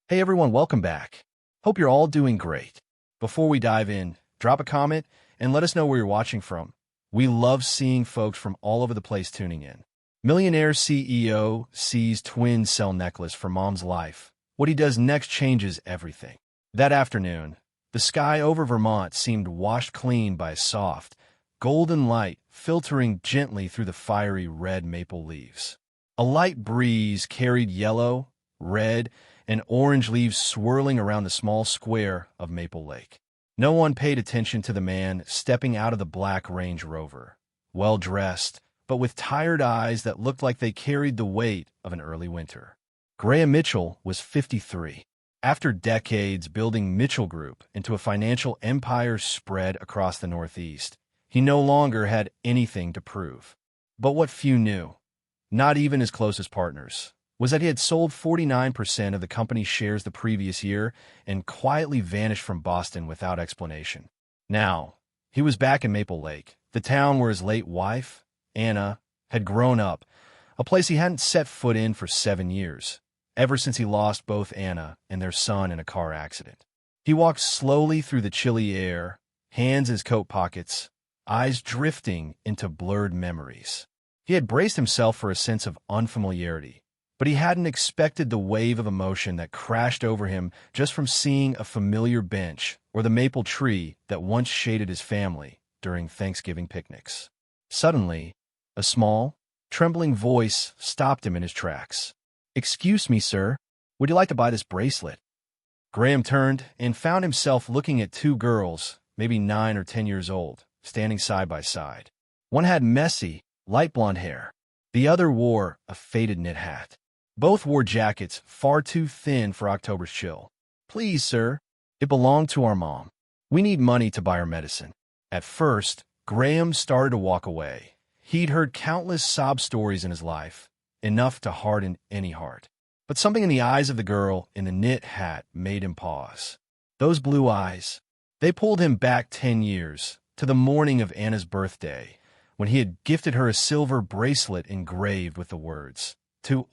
Hey everyone, welcome back. Hope you're all doing great. Before we dive in, drop a comment and let us know where you're watching from. We love seeing folks from all over the place tuning in. Millionaire CEO sees twins sell necklace for mom's life. What he does next changes everything. That afternoon, the sky over Vermont seemed washed clean by a soft, golden light filtering gently through the fiery red maple leaves. A light breeze carried yellow, red, and orange leaves swirling around the small square of Maple Lake. No one paid attention to the man stepping out of the black Range Rover, well-dressed, but with tired eyes that looked like they carried the weight of an early winter. Graham Mitchell was 53. After decades building Mitchell Group into a financial empire spread across the Northeast, he no longer had anything to prove. But what few knew, not even his closest partners, was that he had sold 49% of the company's shares the previous year and quietly vanished from Boston without explanation. Now, he was back in Maple Lake, the town where his late wife, Anna, had grown up, a place he hadn't set foot in for 7 years, ever since he lost both Anna and their son in a car accident. He walked slowly through the chilly air, hands in his coat pockets, eyes drifting into blurred memories. He had braced himself for a sense of unfamiliarity, but he hadn't expected the wave of emotion that crashed over him just from seeing a familiar bench or the maple tree that once shaded his family during Thanksgiving picnics. Suddenly, a small, trembling voice stopped him in his tracks. "Excuse me, sir. Would you like to buy this bracelet?" Graham turned and found himself looking at two girls, maybe 9 or 10 years old, standing side by side. One had messy, light blonde hair. The other wore a faded knit hat. Both wore jackets far too thin for October's chill. "Please, sir, it belonged to our mom. We need money to buy her medicine." At first, Graham started to walk away. He'd heard countless sob stories in his life, enough to harden any heart. But something in the eyes of the girl in the knit hat made him pause. Those blue eyes, they pulled him back 10 years, to the morning of Anna's birthday, when he had gifted her a silver bracelet engraved with the words, "To,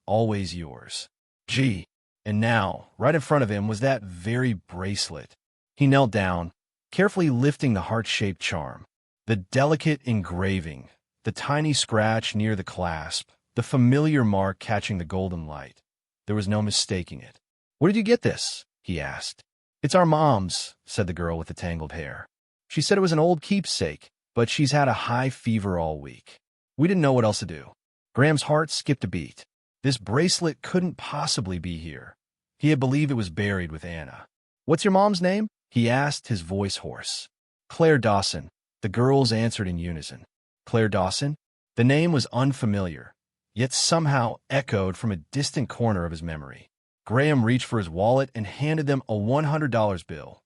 always yours." Gee, and now, right in front of him was that very bracelet. He knelt down, carefully lifting the heart-shaped charm. The delicate engraving, the tiny scratch near the clasp, the familiar mark catching the golden light. There was no mistaking it. "Where did you get this?" he asked. "It's our mom's," said the girl with the tangled hair. "She said it was an old keepsake, but she's had a high fever all week. We didn't know what else to do." Graham's heart skipped a beat. This bracelet couldn't possibly be here. He had believed it was buried with Anna. "What's your mom's name?" he asked, his voice hoarse. "Claire Dawson," the girls answered in unison. Claire Dawson? The name was unfamiliar, yet somehow echoed from a distant corner of his memory. Graham reached for his wallet and handed them a $100 bill,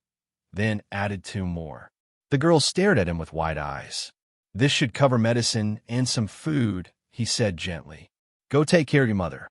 then added 2 more. The girls stared at him with wide eyes. "This should cover medicine and some food," he said gently. "Go take care of your mother."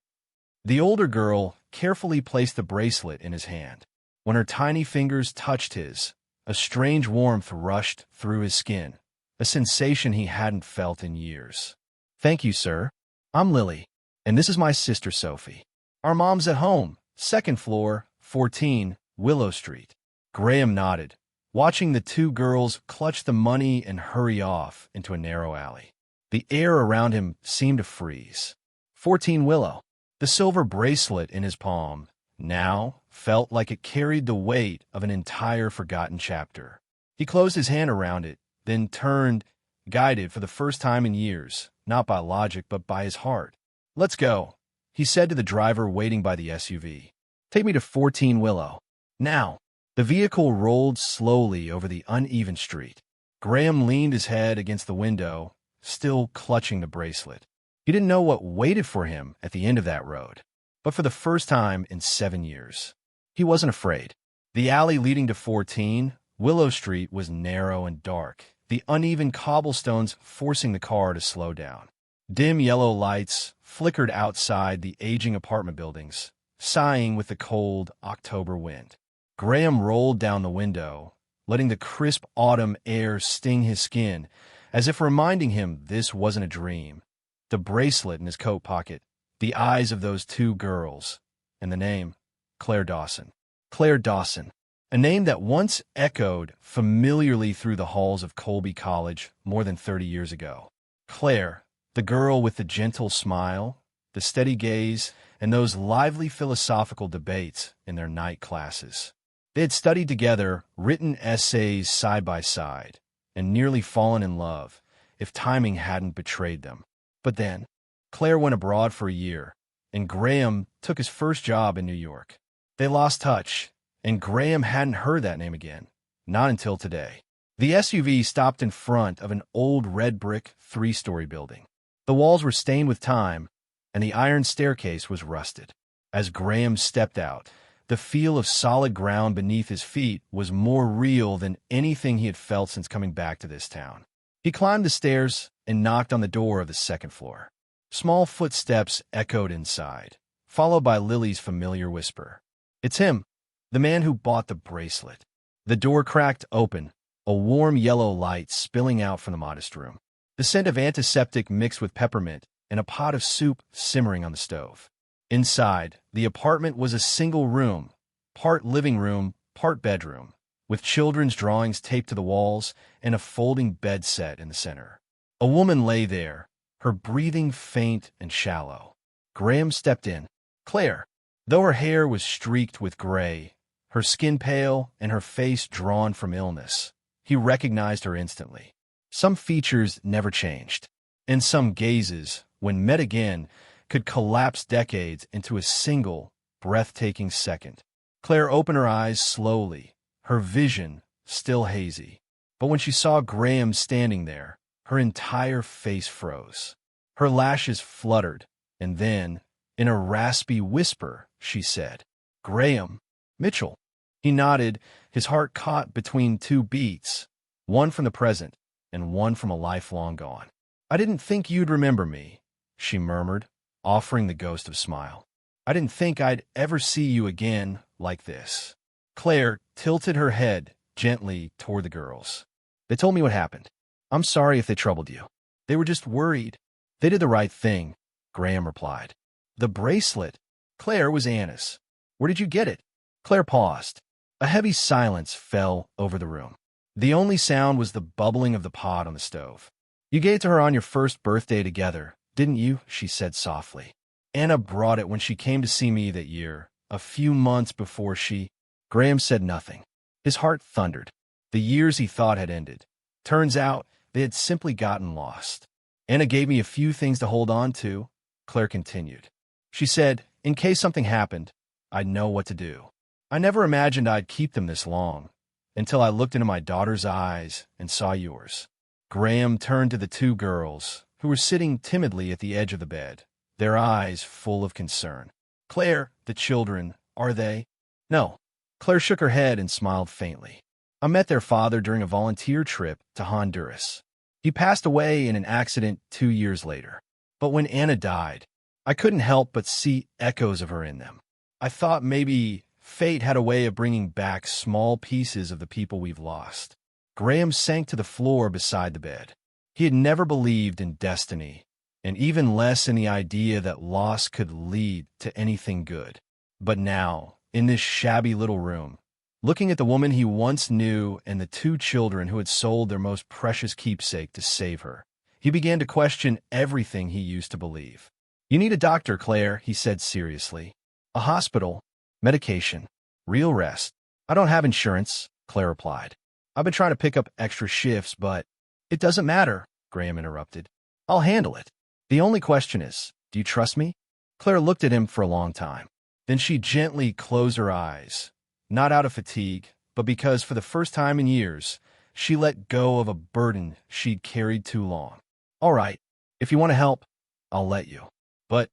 The older girl carefully placed the bracelet in his hand. When her tiny fingers touched his, a strange warmth rushed through his skin, a sensation he hadn't felt in years. "Thank you, sir. I'm Lily, and this is my sister Sophie. Our mom's at home, 2nd floor, 14, Willow Street." Graham nodded, watching the 2 girls clutch the money and hurry off into a narrow alley. The air around him seemed to freeze. 14 Willow. The silver bracelet in his palm now felt like it carried the weight of an entire forgotten chapter. He closed his hand around it, then turned, guided for the first time in years, not by logic but by his heart. "Let's go," he said to the driver waiting by the SUV. "Take me to 14 Willow." Now, the vehicle rolled slowly over the uneven street. Graham leaned his head against the window, still clutching the bracelet. He didn't know what waited for him at the end of that road, but for the first time in 7 years, he wasn't afraid. The alley leading to 14 Willow Street was narrow and dark, the uneven cobblestones forcing the car to slow down. Dim yellow lights flickered outside the aging apartment buildings, sighing with the cold October wind. Graham rolled down the window, letting the crisp autumn air sting his skin, as if reminding him this wasn't a dream. The bracelet in his coat pocket, the eyes of those 2 girls, and the name, Claire Dawson. Claire Dawson, a name that once echoed familiarly through the halls of Colby College more than 30 years ago. Claire, the girl with the gentle smile, the steady gaze, and those lively philosophical debates in their night classes. They had studied together, written essays side by side, and nearly fallen in love, if timing hadn't betrayed them. But then, Claire went abroad for a year, and Graham took his first job in New York. They lost touch, and Graham hadn't heard that name again, not until today. The SUV stopped in front of an old red-brick three-story building. The walls were stained with time, and the iron staircase was rusted. As Graham stepped out, the feel of solid ground beneath his feet was more real than anything he had felt since coming back to this town. He climbed the stairs and knocked on the door of the second floor. Small footsteps echoed inside, followed by Lily's familiar whisper. "It's him, the man who bought the bracelet." The door cracked open, a warm yellow light spilling out from the modest room. The scent of antiseptic mixed with peppermint and a pot of soup simmering on the stove. Inside, the apartment was a single room, part living room, part bedroom, with children's drawings taped to the walls and a folding bed set in the center. A woman lay there, her breathing faint and shallow. Graham stepped in. Claire, though her hair was streaked with gray, her skin pale and her face drawn from illness, he recognized her instantly. Some features never changed, and some gazes, when met again, could collapse decades into a single, breathtaking second. Claire opened her eyes slowly, her vision still hazy. But when she saw Graham standing there, her entire face froze. Her lashes fluttered, and then, in a raspy whisper, she said, "Graham Mitchell." He nodded, his heart caught between two beats, one from the present and one from a life long gone. "I didn't think you'd remember me," she murmured, offering the ghost of a smile. "I didn't think I'd ever see you again like this." Claire tilted her head gently toward the girls. "They told me what happened. I'm sorry if they troubled you. They were just worried." "They did the right thing," Graham replied. "The bracelet." Claire was Anna's. "Where did you get it?" Claire paused. A heavy silence fell over the room. The only sound was the bubbling of the pot on the stove. "You gave it to her on your first birthday together, didn't you?" she said softly. "Anna brought it when she came to see me that year, a few months before she—" Graham said nothing. His heart thundered. The years he thought had ended. Turns out they had simply gotten lost. "Anna gave me a few things to hold on to," Claire continued. "She said, in case something happened, I'd know what to do. I never imagined I'd keep them this long, until I looked into my daughter's eyes and saw yours." Graham turned to the two girls, who were sitting timidly at the edge of the bed, their eyes full of concern. "Claire, the children, are they?" "No." Claire shook her head and smiled faintly. "I met their father during a volunteer trip to Honduras. He passed away in an accident 2 years later. But when Anna died, I couldn't help but see echoes of her in them. I thought maybe fate had a way of bringing back small pieces of the people we've lost." Graham sank to the floor beside the bed. He had never believed in destiny, and even less in the idea that loss could lead to anything good. But now, in this shabby little room, looking at the woman he once knew and the two children who had sold their most precious keepsake to save her, he began to question everything he used to believe. "You need a doctor, Claire," he said seriously. "A hospital, medication, real rest." "I don't have insurance," Claire replied. "I've been trying to pick up extra shifts, but—" "It doesn't matter," Graham interrupted. "I'll handle it. The only question is, do you trust me?" Claire looked at him for a long time. Then she gently closed her eyes, not out of fatigue, but because for the first time in years, she let go of a burden she'd carried too long. "All right, if you want to help, I'll let you. But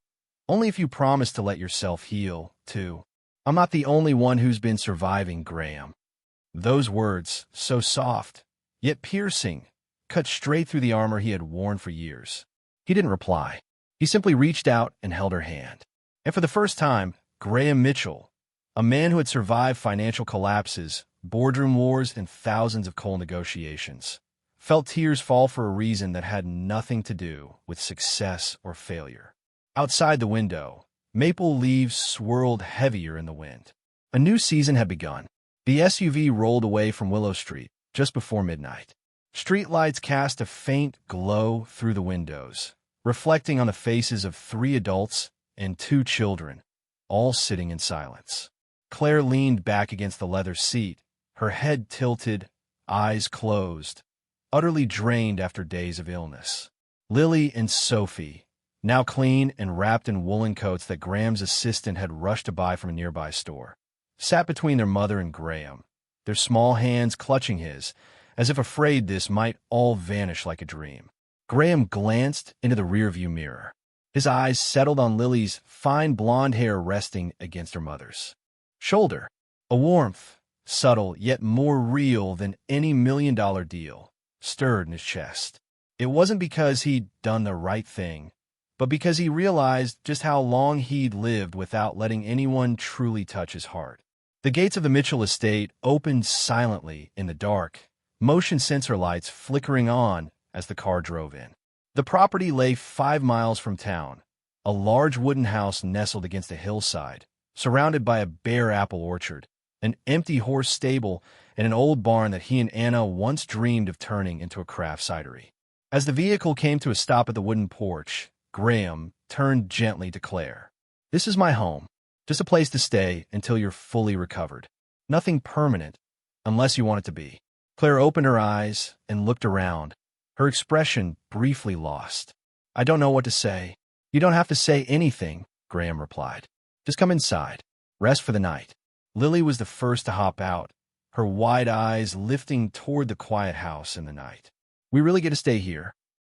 only if you promise to let yourself heal, too. I'm not the only one who's been surviving, Graham." Those words, so soft, yet piercing, cut straight through the armor he had worn for years. He didn't reply. He simply reached out and held her hand. And for the first time, Graham Mitchell, a man who had survived financial collapses, boardroom wars, and thousands of coal negotiations, felt tears fall for a reason that had nothing to do with success or failure. Outside the window, maple leaves swirled heavier in the wind. A new season had begun. The SUV rolled away from Willow Street just before midnight. Streetlights cast a faint glow through the windows, reflecting on the faces of 3 adults and 2 children, all sitting in silence. Claire leaned back against the leather seat, her head tilted, eyes closed, utterly drained after days of illness. Lily and Sophie, now clean and wrapped in woolen coats that Graham's assistant had rushed to buy from a nearby store, sat between their mother and Graham, their small hands clutching his, as if afraid this might all vanish like a dream. Graham glanced into the rearview mirror. His eyes settled on Lily's fine blonde hair resting against her mother's shoulder. A warmth, subtle yet more real than any million-dollar deal, stirred in his chest. It wasn't because he'd done the right thing, but because he realized just how long he'd lived without letting anyone truly touch his heart. The gates of the Mitchell estate opened silently in the dark, motion sensor lights flickering on as the car drove in. The property lay 5 miles from town, a large wooden house nestled against a hillside, surrounded by a bare apple orchard, an empty horse stable, and an old barn that he and Anna once dreamed of turning into a craft cidery. As the vehicle came to a stop at the wooden porch, Graham turned gently to Claire. "This is my home, just a place to stay until you're fully recovered. Nothing permanent, unless you want it to be." Claire opened her eyes and looked around, her expression briefly lost. "I don't know what to say." "You don't have to say anything," Graham replied. "Just come inside. Rest for the night." Lily was the first to hop out, her wide eyes lifting toward the quiet house in the night. "We really get to stay here."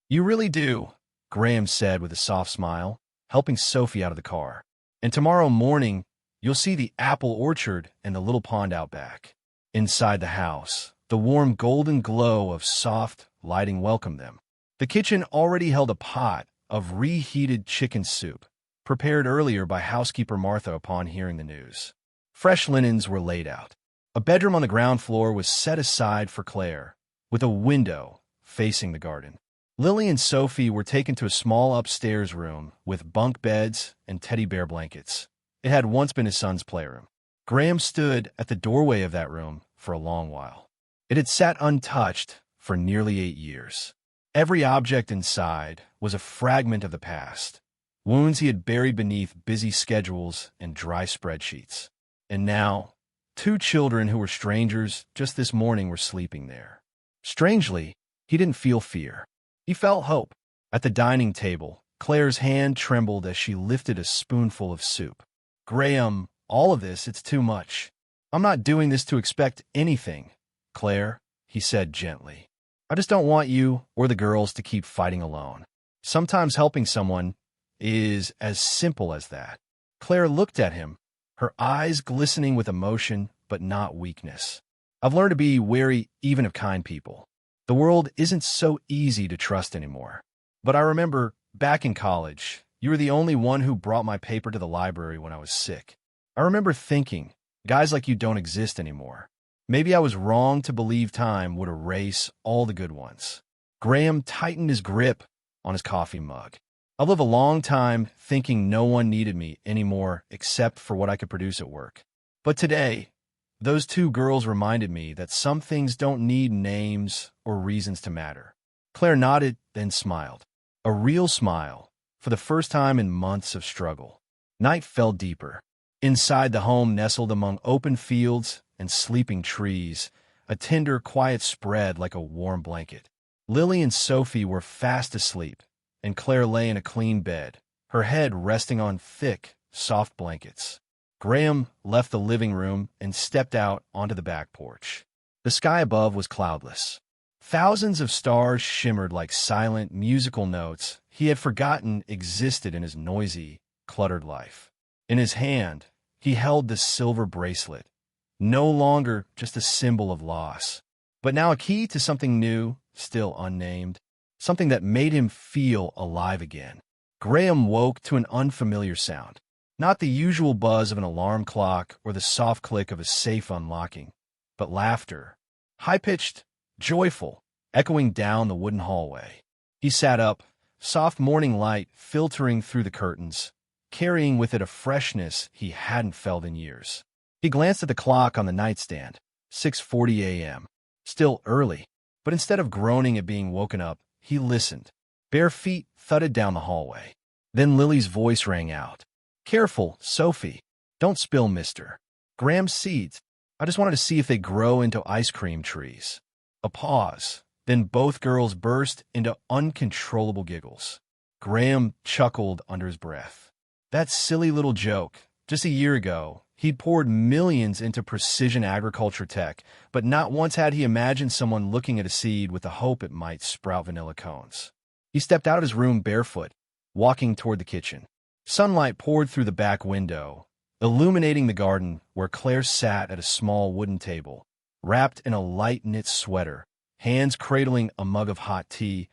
"You really do," Graham said with a soft smile, helping Sophie out of the car. "And tomorrow morning, you'll see the apple orchard and the little pond out back." Inside the house, the warm golden glow of soft lighting welcomed them. The kitchen already held a pot of reheated chicken soup, prepared earlier by housekeeper Martha upon hearing the news. Fresh linens were laid out. A bedroom on the ground floor was set aside for Claire, with a window facing the garden. Lily and Sophie were taken to a small upstairs room with bunk beds and teddy bear blankets. It had once been his son's playroom. Graham stood at the doorway of that room for a long while. It had sat untouched for nearly 8 years. Every object inside was a fragment of the past, wounds he had buried beneath busy schedules and dry spreadsheets. And now, 2 children who were strangers just this morning were sleeping there. Strangely, he didn't feel fear. He felt hope. At the dining table, Claire's hand trembled as she lifted a spoonful of soup. "Graham, all of this, it's too much. I'm not doing this to expect anything, Claire," he said gently. "I just don't want you or the girls to keep fighting alone. Sometimes helping someone is as simple as that." Claire looked at him, her eyes glistening with emotion but not weakness. "I've learned to be wary even of kind people. The world isn't so easy to trust anymore. But I remember, back in college, you were the only one who brought my paper to the library when I was sick. I remember thinking, guys like you don't exist anymore. Maybe I was wrong to believe time would erase all the good ones." Graham tightened his grip on his coffee mug. "I've lived a long time thinking no one needed me anymore except for what I could produce at work. But today, those 2 girls reminded me that some things don't need names or reasons to matter." Claire nodded, then smiled. A real smile, for the first time in months of struggle. Night fell deeper. Inside the home nestled among open fields and sleeping trees, a tender, quiet spread like a warm blanket. Lily and Sophie were fast asleep, and Claire lay in a clean bed, her head resting on thick, soft blankets. Graham left the living room and stepped out onto the back porch. The sky above was cloudless. Thousands of stars shimmered like silent, musical notes he had forgotten existed in his noisy, cluttered life. In his hand, he held the silver bracelet, no longer just a symbol of loss, but now a key to something new, still unnamed, something that made him feel alive again. Graham woke to an unfamiliar sound. Not the usual buzz of an alarm clock or the soft click of a safe unlocking, but laughter, high-pitched, joyful, echoing down the wooden hallway. He sat up, soft morning light filtering through the curtains, carrying with it a freshness he hadn't felt in years. He glanced at the clock on the nightstand. 6:40 a.m. Still early. But instead of groaning at being woken up, he listened. Bare feet thudded down the hallway. Then Lily's voice rang out. "Careful, Sophie. Don't spill, mister. Graham's seeds. I just wanted to see if they grow into ice cream trees." A pause. Then both girls burst into uncontrollable giggles. Graham chuckled under his breath. That silly little joke. Just a year ago, he'd poured millions into precision agriculture tech, but not once had he imagined someone looking at a seed with the hope it might sprout vanilla cones. He stepped out of his room barefoot, walking toward the kitchen. Sunlight poured through the back window, illuminating the garden where Claire sat at a small wooden table, wrapped in a light knit sweater, hands cradling a mug of hot tea,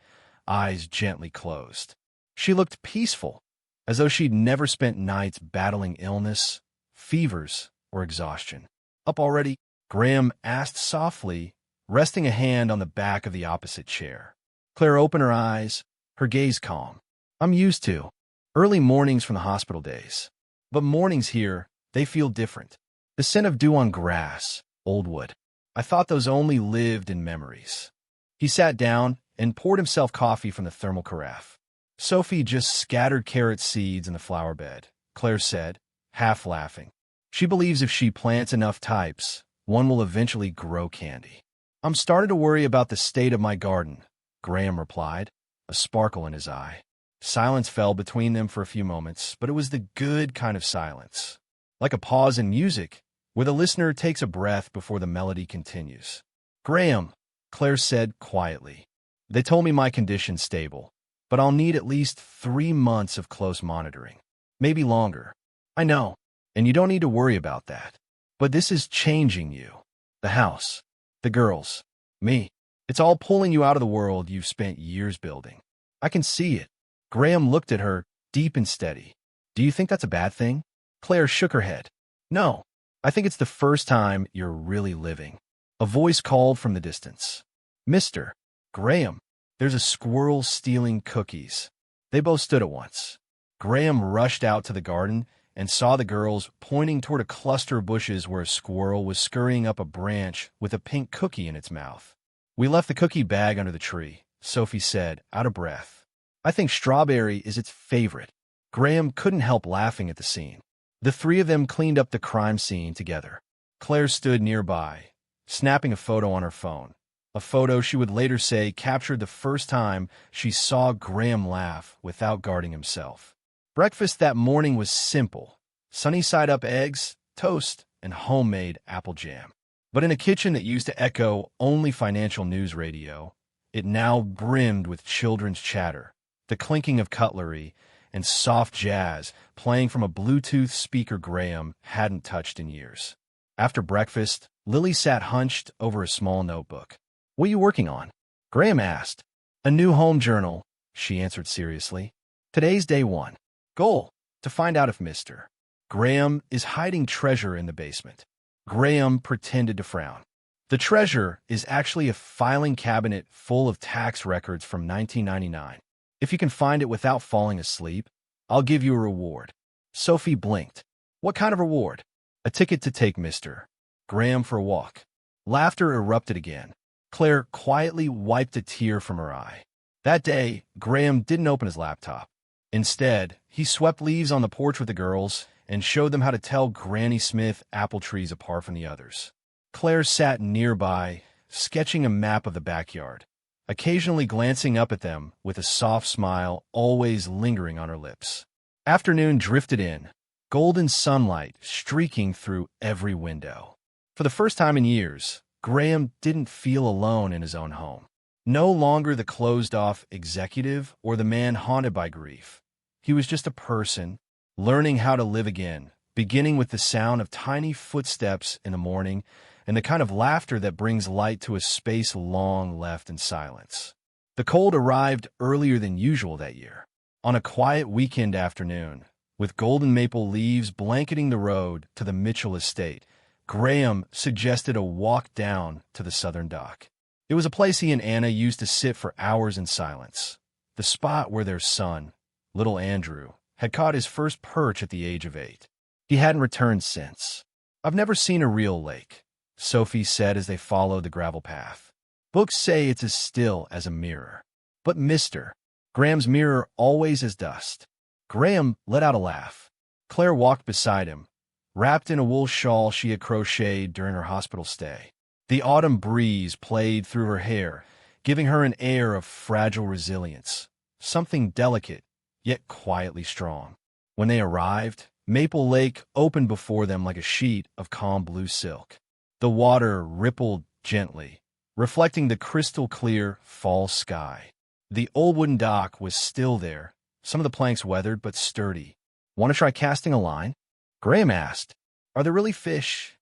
eyes gently closed. She looked peaceful, as though she'd never spent nights battling illness, fevers, or exhaustion. "Up already?" Graham asked softly, resting a hand on the back of the opposite chair. Claire opened her eyes, her gaze calm. "I'm used to early mornings from the hospital days. But mornings here, they feel different. The scent of dew on grass, old wood. I thought those only lived in memories." He sat down and poured himself coffee from the thermal carafe. "Sophie just scattered carrot seeds in the flower bed," Claire said, half laughing. "She believes if she plants enough types, one will eventually grow candy." "I'm starting to worry about the state of my garden," Graham replied, a sparkle in his eye. Silence fell between them for a few moments, but it was the good kind of silence, like a pause in music, where the listener takes a breath before the melody continues. "Graham," Claire said quietly, "they told me my condition's stable, but I'll need at least 3 months of close monitoring. Maybe longer. I know, and you don't need to worry about that. But this is changing you. The house, the girls, me. It's all pulling you out of the world you've spent years building. I can see it." Graham looked at her, deep and steady. "Do you think that's a bad thing?" Claire shook her head. "No, I think it's the first time you're really living." A voice called from the distance. "Mr. Graham, there's a squirrel stealing cookies." They both stood at once. Graham rushed out to the garden and saw the girls pointing toward a cluster of bushes where a squirrel was scurrying up a branch with a pink cookie in its mouth. "We left the cookie bag under the tree," Sophie said, out of breath. "I think strawberry is its favorite." Graham couldn't help laughing at the scene. The three of them cleaned up the crime scene together. Claire stood nearby, snapping a photo on her phone. A photo she would later say captured the first time she saw Graham laugh without guarding himself. Breakfast that morning was simple: sunny-side-up eggs, toast, and homemade apple jam. But in a kitchen that used to echo only financial news radio, it now brimmed with children's chatter, the clinking of cutlery, and soft jazz playing from a Bluetooth speaker Graham hadn't touched in years. After breakfast, Lily sat hunched over a small notebook. "What are you working on?" Graham asked. "A new home journal," she answered seriously. "Today's day 1. Goal: to find out if Mr. Graham is hiding treasure in the basement." Graham pretended to frown. "The treasure is actually a filing cabinet full of tax records from 1999. If you can find it without falling asleep, I'll give you a reward." Sophie blinked. "What kind of reward?" "A ticket to take Mr. Graham for a walk." Laughter erupted again. Claire quietly wiped a tear from her eye. That day, Graham didn't open his laptop. Instead, he swept leaves on the porch with the girls and showed them how to tell Granny Smith apple trees apart from the others. Claire sat nearby, sketching a map of the backyard, occasionally glancing up at them with a soft smile always lingering on her lips. Afternoon drifted in, golden sunlight streaking through every window. For the first time in years, Graham didn't feel alone in his own home. No longer the closed-off executive or the man haunted by grief. He was just a person, learning how to live again, beginning with the sound of tiny footsteps in the morning and the kind of laughter that brings light to a space long left in silence. The cold arrived earlier than usual that year. On a quiet weekend afternoon, with golden maple leaves blanketing the road to the Mitchell estate, Graham suggested a walk down to the southern dock. It was a place he and Anna used to sit for hours in silence, the spot where their son, little Andrew, had caught his first perch at the age of 8. He hadn't returned since. I've never seen a real lake, Sophie said as they followed the gravel path. Books say it's as still as a mirror. But mister, Graham's mirror always is dust. Graham let out a laugh. Claire walked beside him, wrapped in a wool shawl she had crocheted during her hospital stay. The autumn breeze played through her hair, giving her an air of fragile resilience, something delicate, yet quietly strong. When they arrived, Maple Lake opened before them like a sheet of calm blue silk. The water rippled gently, reflecting the crystal-clear fall sky. The old wooden dock was still there, some of the planks weathered but sturdy. "Want to try casting a line?" Graham asked. "Are there really fish?"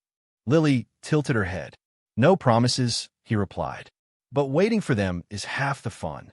Lily tilted her head. "No promises," he replied. "But waiting for them is half the fun."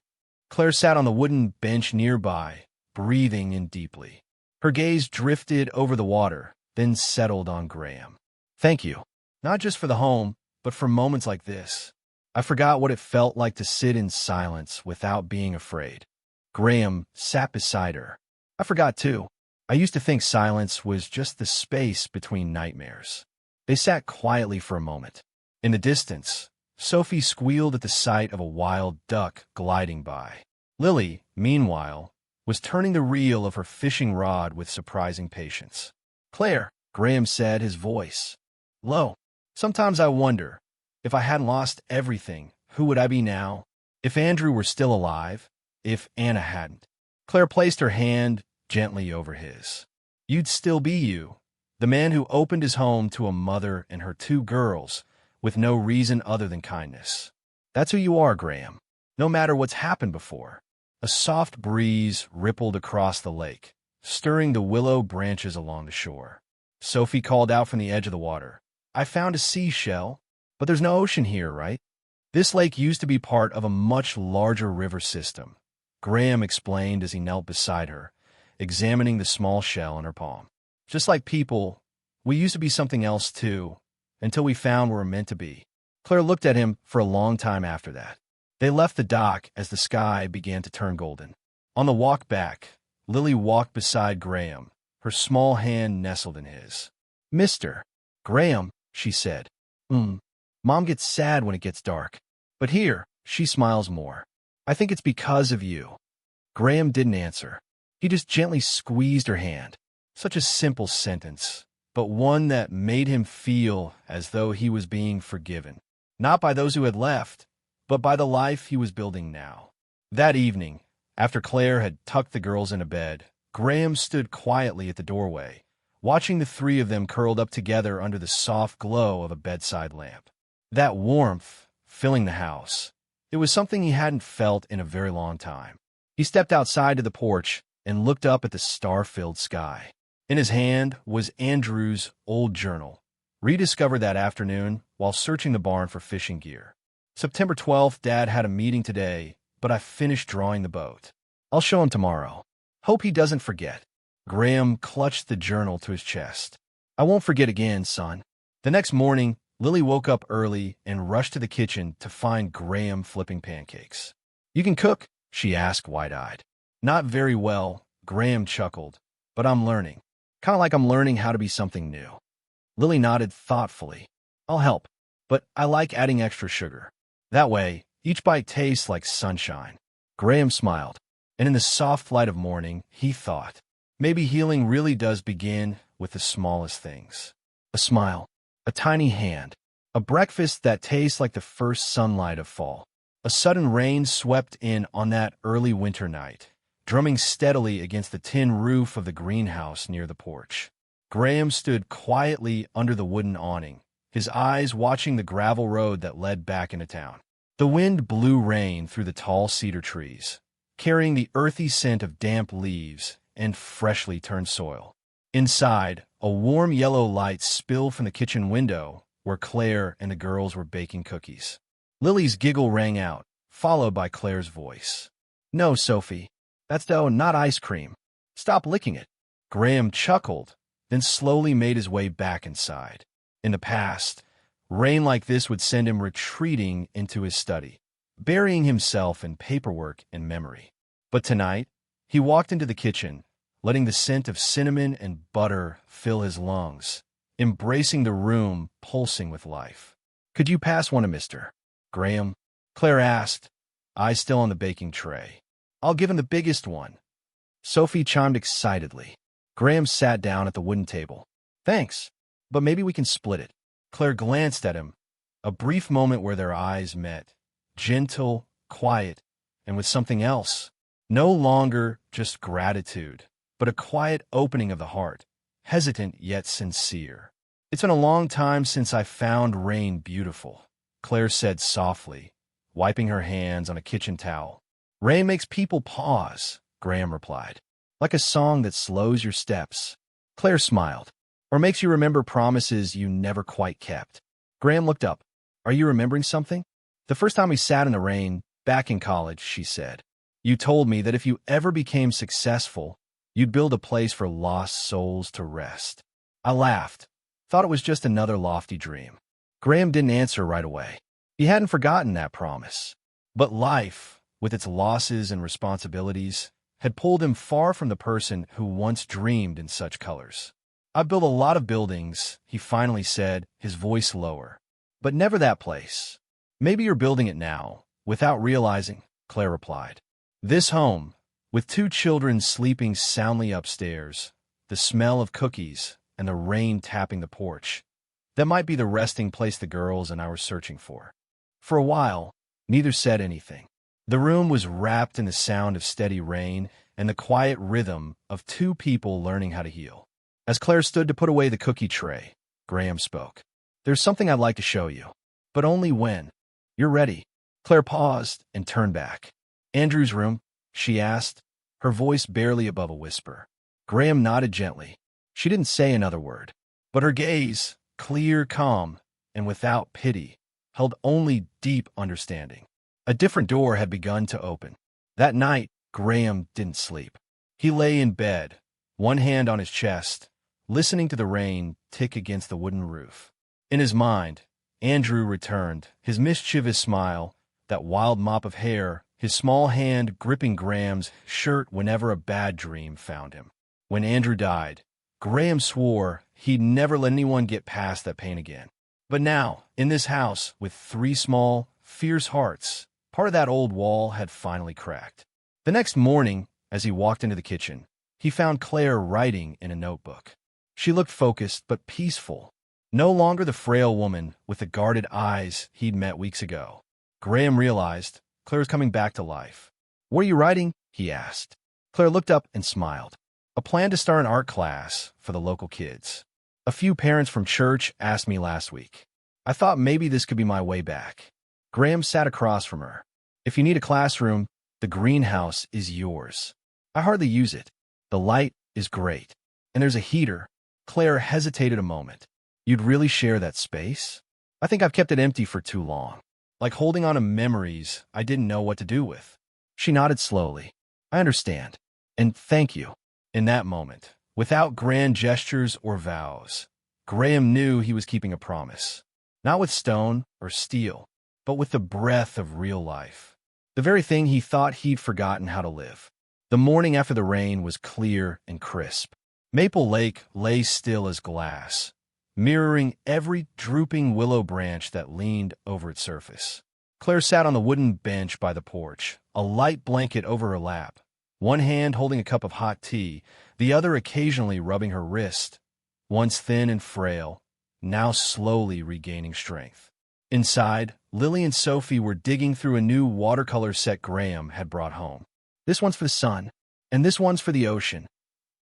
Claire sat on the wooden bench nearby, breathing in deeply. Her gaze drifted over the water, then settled on Graham. "Thank you. Not just for the home, but for moments like this. I forgot what it felt like to sit in silence without being afraid." Graham sat beside her. "I forgot too. I used to think silence was just the space between nightmares." They sat quietly for a moment. In the distance, Sophie squealed at the sight of a wild duck gliding by. Lily, meanwhile, was turning the reel of her fishing rod with surprising patience. "Claire," Graham said, his voice low, "sometimes I wonder, if I hadn't lost everything, who would I be now? If Andrew were still alive? If Anna hadn't?" Claire placed her hand gently over his. "You'd still be you, the man who opened his home to a mother and her two girls with no reason other than kindness. That's who you are, Graham, no matter what's happened before." A soft breeze rippled across the lake, stirring the willow branches along the shore. Sophie called out from the edge of the water, "I found a seashell, but there's no ocean here, right?" "This lake used to be part of a much larger river system," Graham explained as he knelt beside her, examining the small shell in her palm. "Just like people, we used to be something else too, until we found we were meant to be." Claire looked at him for a long time after that. They left the dock as the sky began to turn golden. On the walk back, Lily walked beside Graham, her small hand nestled in his. "Mr. Graham," she said, Mom gets sad when it gets dark. But here, she smiles more. I think it's because of you." Graham didn't answer. He just gently squeezed her hand. Such a simple sentence, but one that made him feel as though he was being forgiven. Not by those who had left, but by the life he was building now. That evening, after Claire had tucked the girls into bed, Graham stood quietly at the doorway, watching the three of them curled up together under the soft glow of a bedside lamp. That warmth filling the house, it was something he hadn't felt in a very long time. He stepped outside to the porch and looked up at the star-filled sky. In his hand was Andrew's old journal, rediscovered that afternoon while searching the barn for fishing gear. "September 12th, Dad had a meeting today, but I finished drawing the boat. I'll show him tomorrow. Hope he doesn't forget." Graham clutched the journal to his chest. "I won't forget again, son." The next morning, Lily woke up early and rushed to the kitchen to find Graham flipping pancakes. "You can cook?" she asked, wide-eyed. "Not very well," Graham chuckled, "but I'm learning. Kind of like I'm learning how to be something new." Lily nodded thoughtfully. "I'll help, but I like adding extra sugar. That way, each bite tastes like sunshine." Graham smiled, and in the soft light of morning, he thought, maybe healing really does begin with the smallest things. A smile, a tiny hand, a breakfast that tastes like the first sunlight of fall. A sudden rain swept in on that early winter night, drumming steadily against the tin roof of the greenhouse near the porch. Graham stood quietly under the wooden awning, his eyes watching the gravel road that led back into town. The wind blew rain through the tall cedar trees, carrying the earthy scent of damp leaves and freshly turned soil. Inside, a warm yellow light spilled from the kitchen window where Claire and the girls were baking cookies. Lily's giggle rang out, followed by Claire's voice. "No, Sophie, that's dough, not ice cream. Stop licking it." Graham chuckled, then slowly made his way back inside. In the past, rain like this would send him retreating into his study, burying himself in paperwork and memory. But tonight, he walked into the kitchen, letting the scent of cinnamon and butter fill his lungs, embracing the room, pulsing with life. "Could you pass one to Mr. Graham?" Claire asked, eyes still on the baking tray. "I'll give him the biggest one." Sophie chimed excitedly. Graham sat down at the wooden table. "Thanks, but maybe we can split it." Claire glanced at him, a brief moment where their eyes met, gentle, quiet, and with something else. No longer just gratitude, but a quiet opening of the heart, hesitant yet sincere. "It's been a long time since I found rain beautiful," Claire said softly, wiping her hands on a kitchen towel. "Rain makes people pause," Graham replied, "like a song that slows your steps." Claire smiled. "Or makes you remember promises you never quite kept." Graham looked up. "Are you remembering something?" "The first time we sat in the rain, back in college," she said. "You told me that if you ever became successful, you'd build a place for lost souls to rest." I laughed, thought it was just another lofty dream. Graham didn't answer right away. He hadn't forgotten that promise. But life, with its losses and responsibilities, had pulled him far from the person who once dreamed in such colors. "I've built a lot of buildings," he finally said, his voice lower. "But never that place." "Maybe you're building it now, without realizing," Claire replied. "This home, with 2 children sleeping soundly upstairs, the smell of cookies, and the rain tapping the porch, that might be the resting place the girls and I were searching for." For a while, neither said anything. The room was wrapped in the sound of steady rain and the quiet rhythm of 2 people learning how to heal. As Claire stood to put away the cookie tray, Graham spoke. "There's something I'd like to show you, but only when you're ready." Claire paused and turned back. "Andrew's room?" she asked, her voice barely above a whisper. Graham nodded gently. She didn't say another word, but her gaze, clear, calm, and without pity, held only deep understanding. A different door had begun to open. That night, Graham didn't sleep. He lay in bed, one hand on his chest, listening to the rain tick against the wooden roof. In his mind, Andrew returned, his mischievous smile, that wild mop of hair, his small hand gripping Graham's shirt whenever a bad dream found him. When Andrew died, Graham swore he'd never let anyone get past that pain again. But now, in this house, with 3 small, fierce hearts, part of that old wall had finally cracked. The next morning, as he walked into the kitchen, he found Claire writing in a notebook. She looked focused but peaceful, no longer the frail woman with the guarded eyes he'd met weeks ago. Graham realized Claire was coming back to life. "What are you writing?" he asked. Claire looked up and smiled. "A plan to start an art class for the local kids. A few parents from church asked me last week. I thought maybe this could be my way back." Graham sat across from her. "If you need a classroom, the greenhouse is yours. I hardly use it. The light is great. And there's a heater." Claire hesitated a moment. "You'd really share that space?" "I think I've kept it empty for too long. Like holding on to memories I didn't know what to do with." She nodded slowly. "I understand. And thank you." In that moment, without grand gestures or vows, Graham knew he was keeping a promise. Not with stone or steel, but with the breath of real life. The very thing he thought he'd forgotten how to live. The morning after the rain was clear and crisp. Maple Lake lay still as glass, mirroring every drooping willow branch that leaned over its surface. Claire sat on the wooden bench by the porch, a light blanket over her lap, one hand holding a cup of hot tea, the other occasionally rubbing her wrist, once thin and frail, now slowly regaining strength. Inside, Lily and Sophie were digging through a new watercolor set Graham had brought home. "This one's for the sun, and this one's for the ocean,"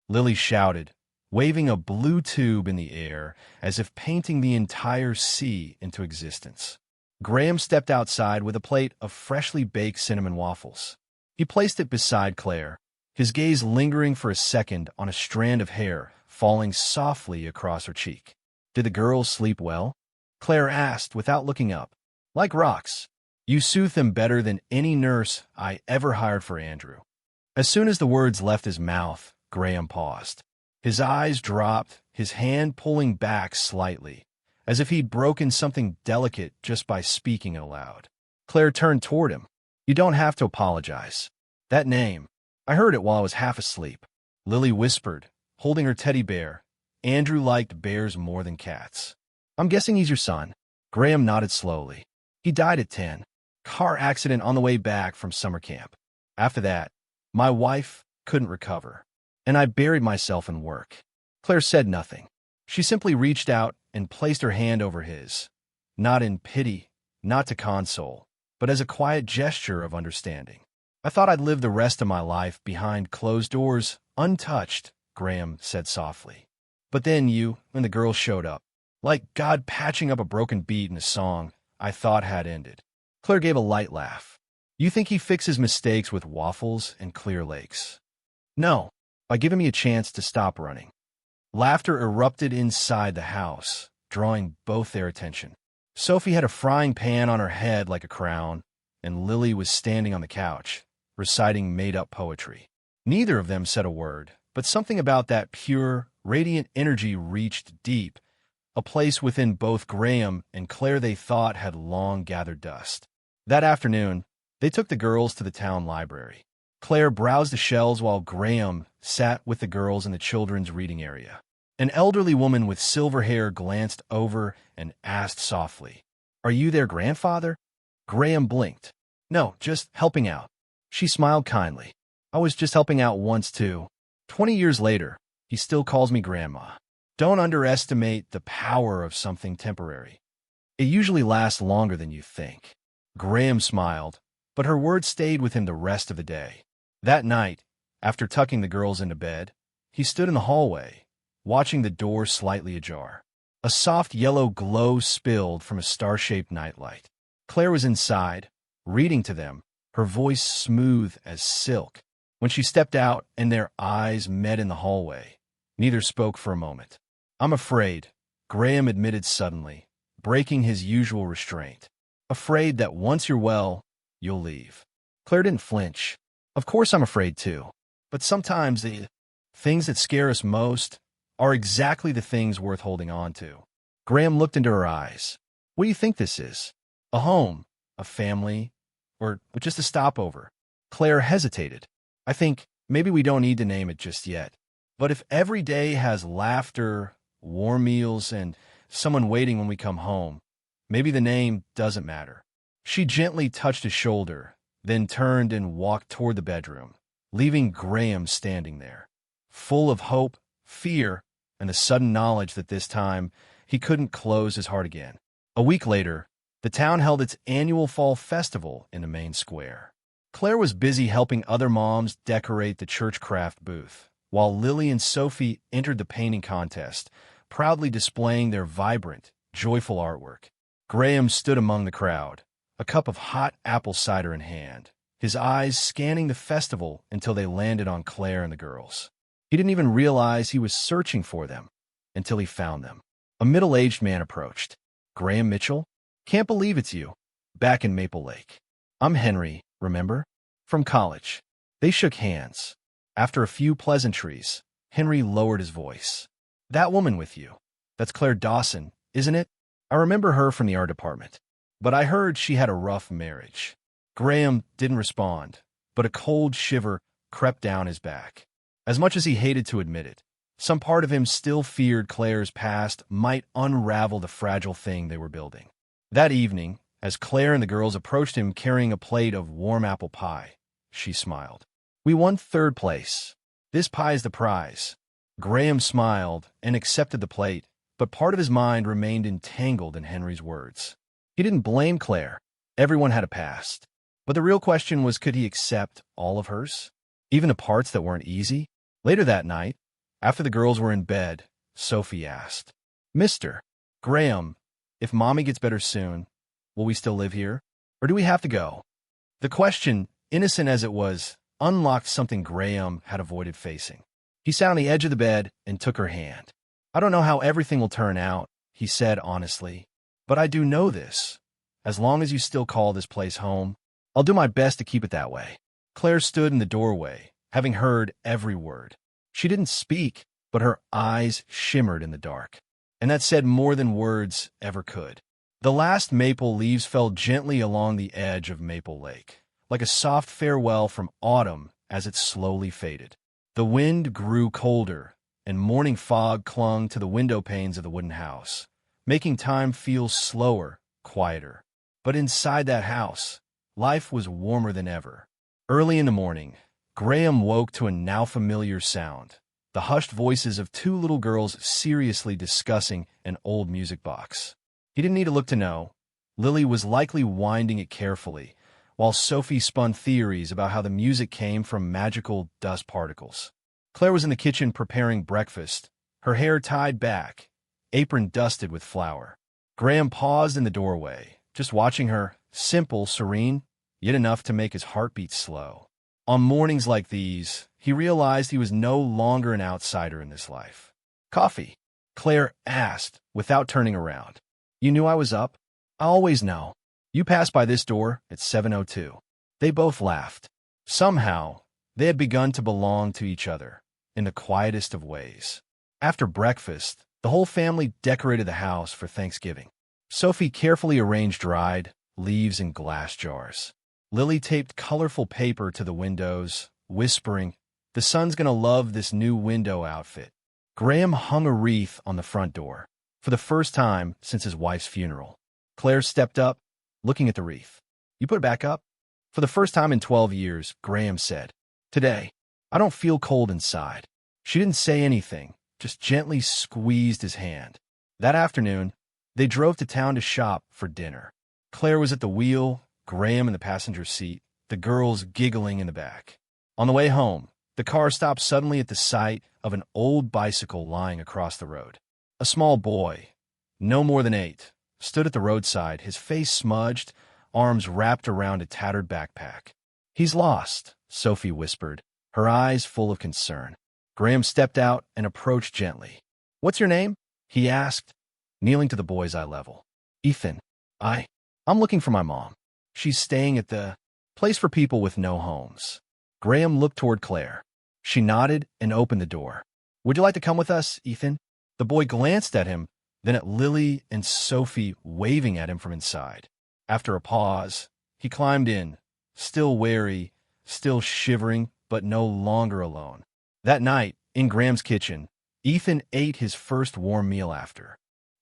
Lily shouted, waving a blue tube in the air as if painting the entire sea into existence. Graham stepped outside with a plate of freshly baked cinnamon waffles. He placed it beside Claire, his gaze lingering for a second on a strand of hair falling softly across her cheek. "Did the girls sleep well?" Claire asked without looking up. "Like rocks. You soothe them better than any nurse I ever hired for Andrew." As soon as the words left his mouth, Graham paused. His eyes dropped, his hand pulling back slightly, as if he'd broken something delicate just by speaking aloud. Claire turned toward him. "You don't have to apologize. That name, I heard it while I was half asleep," Lily whispered, holding her teddy bear, Andrew liked bears more than cats. I'm guessing he's your son. Graham nodded slowly. He died at 10. Car accident on the way back from summer camp. After that, my wife couldn't recover, and I buried myself in work. Claire said nothing. She simply reached out and placed her hand over his, not in pity, not to console, but as a quiet gesture of understanding. I thought I'd live the rest of my life behind closed doors, untouched, Graham said softly. But then you and the girls showed up, like God patching up a broken beat in a song I thought had ended. Claire gave a light laugh. You think he fixes mistakes with waffles and Clear Lakes? No, by giving me a chance to stop running. Laughter erupted inside the house, drawing both their attention. Sophie had a frying pan on her head like a crown, and Lily was standing on the couch, reciting made-up poetry. Neither of them said a word, but something about that pure, radiant energy reached deep, a place within both Graham and Claire they thought had long gathered dust. That afternoon, they took the girls to the town library. Claire browsed the shelves while Graham sat with the girls in the children's reading area. An elderly woman with silver hair glanced over and asked softly, "Are you their grandfather?" Graham blinked. "No, just helping out." She smiled kindly. "I was just helping out once, too. 20 years later, he still calls me Grandma." Don't underestimate the power of something temporary. It usually lasts longer than you think. Graham smiled, but her words stayed with him the rest of the day. That night, after tucking the girls into bed, he stood in the hallway, watching the door slightly ajar. A soft yellow glow spilled from a star-shaped nightlight. Claire was inside, reading to them, her voice smooth as silk. When she stepped out and their eyes met in the hallway, neither spoke for a moment. "I'm afraid," Graham admitted suddenly, breaking his usual restraint. "Afraid that once you're well, you'll leave." Claire didn't flinch. "Of course I'm afraid too. But sometimes the things that scare us most are exactly the things worth holding on to." Graham looked into her eyes. "What do you think this is? A home? A family? Or just a stopover?" Claire hesitated. "I think maybe we don't need to name it just yet. But if every day has laughter, warm meals, and someone waiting when we come home, maybe the name doesn't matter." She gently touched his shoulder, then turned and walked toward the bedroom, leaving Graham standing there, full of hope, fear, and the sudden knowledge that this time he couldn't close his heart again. A week later, the town held its annual fall festival in the main square. Claire was busy helping other moms decorate the church craft booth, while Lily and Sophie entered the painting contest, proudly displaying their vibrant, joyful artwork. Graham stood among the crowd, a cup of hot apple cider in hand, his eyes scanning the festival until they landed on Claire and the girls. He didn't even realize he was searching for them until he found them. A middle-aged man approached. "Graham Mitchell? Can't believe it's you. Back in Maple Lake. I'm Henry, remember? From college." They shook hands. After a few pleasantries, Henry lowered his voice. "That woman with you, that's Claire Dawson, isn't it? I remember her from the art department. But I heard she had a rough marriage." Graham didn't respond, but a cold shiver crept down his back. As much as he hated to admit it, some part of him still feared Claire's past might unravel the fragile thing they were building. That evening, as Claire and the girls approached him carrying a plate of warm apple pie, she smiled. "We won 3rd place. This pie's the prize." Graham smiled and accepted the plate, but part of his mind remained entangled in Henry's words. He didn't blame Claire. Everyone had a past. But the real question was, could he accept all of hers? Even the parts that weren't easy? Later that night, after the girls were in bed, Sophie asked, "Mr. Graham, if Mommy gets better soon, will we still live here? Or do we have to go?" The question, innocent as it was, unlocked something Graham had avoided facing. He sat on the edge of the bed and took her hand. "I don't know how everything will turn out," he said honestly, "but I do know this. As long as you still call this place home, I'll do my best to keep it that way." Claire stood in the doorway, having heard every word. She didn't speak, but her eyes shimmered in the dark, and that said more than words ever could. The last maple leaves fell gently along the edge of Maple Lake, like a soft farewell from autumn as it slowly faded. The wind grew colder, and morning fog clung to the window panes of the wooden house, making time feel slower, quieter. But inside that house, life was warmer than ever. Early in the morning, Graham woke to a now familiar sound, the hushed voices of two little girls seriously discussing an old music box. He didn't need to look to know. Lily was likely winding it carefully, while Sophie spun theories about how the music came from magical dust particles. Claire was in the kitchen preparing breakfast, her hair tied back, apron dusted with flour. Graham paused in the doorway, just watching her, simple, serene, yet enough to make his heartbeat slow. On mornings like these, he realized he was no longer an outsider in this life. "Coffee?" Claire asked, without turning around. "You knew I was up?" "I always know. You passed by this door at 7:02. They both laughed. Somehow, they had begun to belong to each other, in the quietest of ways. After breakfast, the whole family decorated the house for Thanksgiving. Sophie carefully arranged dried leaves in glass jars. Lily taped colorful paper to the windows, whispering, "The son's gonna love this new window outfit." Graham hung a wreath on the front door, for the first time since his wife's funeral. Claire stepped up, looking at the wreath. "You put it back up?" For the first time in 12 years, Graham said, "Today, I don't feel cold inside." She didn't say anything, just gently squeezed his hand. That afternoon, they drove to town to shop for dinner. Claire was at the wheel, Graham in the passenger seat, the girls giggling in the back. On the way home, the car stopped suddenly at the sight of an old bicycle lying across the road. A small boy, no more than 8, stood at the roadside, his face smudged, arms wrapped around a tattered backpack. "He's lost," Sophie whispered, her eyes full of concern. Graham stepped out and approached gently. "What's your name?" he asked, kneeling to the boy's eye level. "Ethan. I'm looking for my mom. She's staying at the place for people with no homes." Graham looked toward Claire. She nodded and opened the door. "Would you like to come with us, Ethan?" The boy glanced at him, then at Lily and Sophie waving at him from inside. After a pause, he climbed in, still wary, still shivering, but no longer alone. That night, in Graham's kitchen, Ethan ate his first warm meal after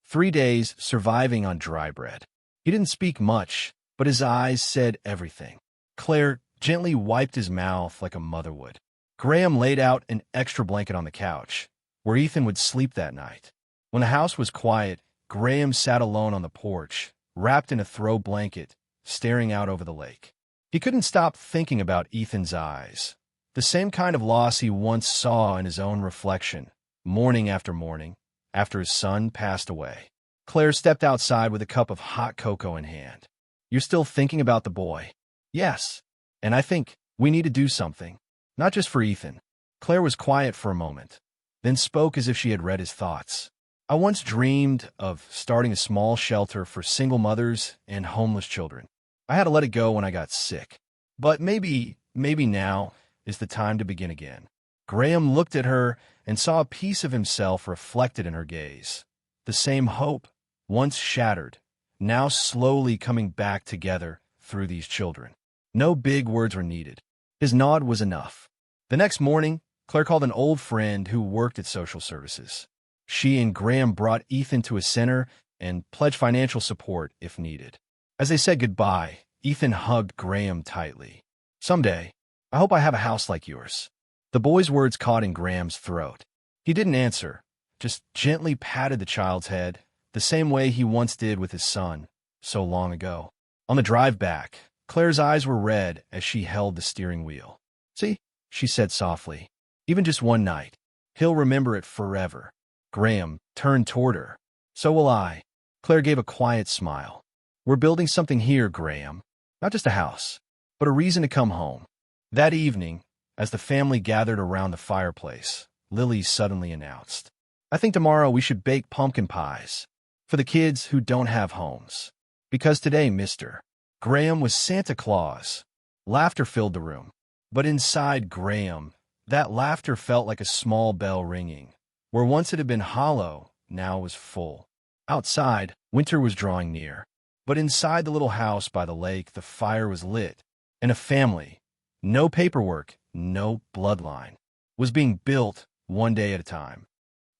3 days surviving on dry bread. He didn't speak much, but his eyes said everything. Claire gently wiped his mouth like a mother would. Graham laid out an extra blanket on the couch, where Ethan would sleep that night. When the house was quiet, Graham sat alone on the porch, wrapped in a throw blanket, staring out over the lake. He couldn't stop thinking about Ethan's eyes, the same kind of loss he once saw in his own reflection, morning after morning, after his son passed away. Claire stepped outside with a cup of hot cocoa in hand. "You're still thinking about the boy?" "Yes, and I think we need to do something, not just for Ethan." Claire was quiet for a moment, then spoke as if she had read his thoughts. "I once dreamed of starting a small shelter for single mothers and homeless children. I had to let it go when I got sick. But maybe now is the time to begin again." Graham looked at her and saw a piece of himself reflected in her gaze. The same hope, once shattered, now slowly coming back together through these children. No big words were needed. His nod was enough. The next morning, Claire called an old friend who worked at social services. She and Graham brought Ethan to a center and pledged financial support if needed. As they said goodbye, Ethan hugged Graham tightly. "Someday, I hope I have a house like yours." The boy's words caught in Graham's throat. He didn't answer, just gently patted the child's head, the same way he once did with his son, so long ago. On the drive back, Claire's eyes were red as she held the steering wheel. "See," she said softly, "even just one night, he'll remember it forever." Graham turned toward her. "So will I." Claire gave a quiet smile. "We're building something here, Graham. Not just a house, but a reason to come home." That evening, as the family gathered around the fireplace, Lily suddenly announced, "I think tomorrow we should bake pumpkin pies for the kids who don't have homes. Because today, Mr. Graham was Santa Claus." Laughter filled the room. But inside Graham, that laughter felt like a small bell ringing. Where once it had been hollow, now was full. Outside, winter was drawing near. But inside the little house by the lake, the fire was lit, and a family, no paperwork, no bloodline, was being built one day at a time.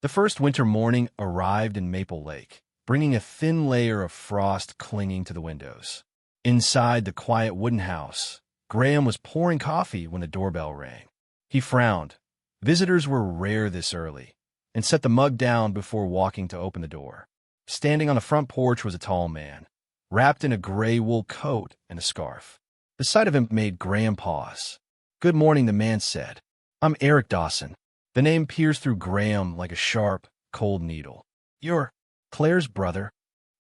The first winter morning arrived in Maple Lake, bringing a thin layer of frost clinging to the windows. Inside the quiet wooden house, Graham was pouring coffee when the doorbell rang. He frowned. Visitors were rare this early, and set the mug down before walking to open the door. Standing on the front porch was a tall man, wrapped in a gray wool coat and a scarf. The sight of him made Graham pause. "Good morning," the man said. "I'm Eric Dawson." The name pierced through Graham like a sharp, cold needle. "You're Claire's brother?"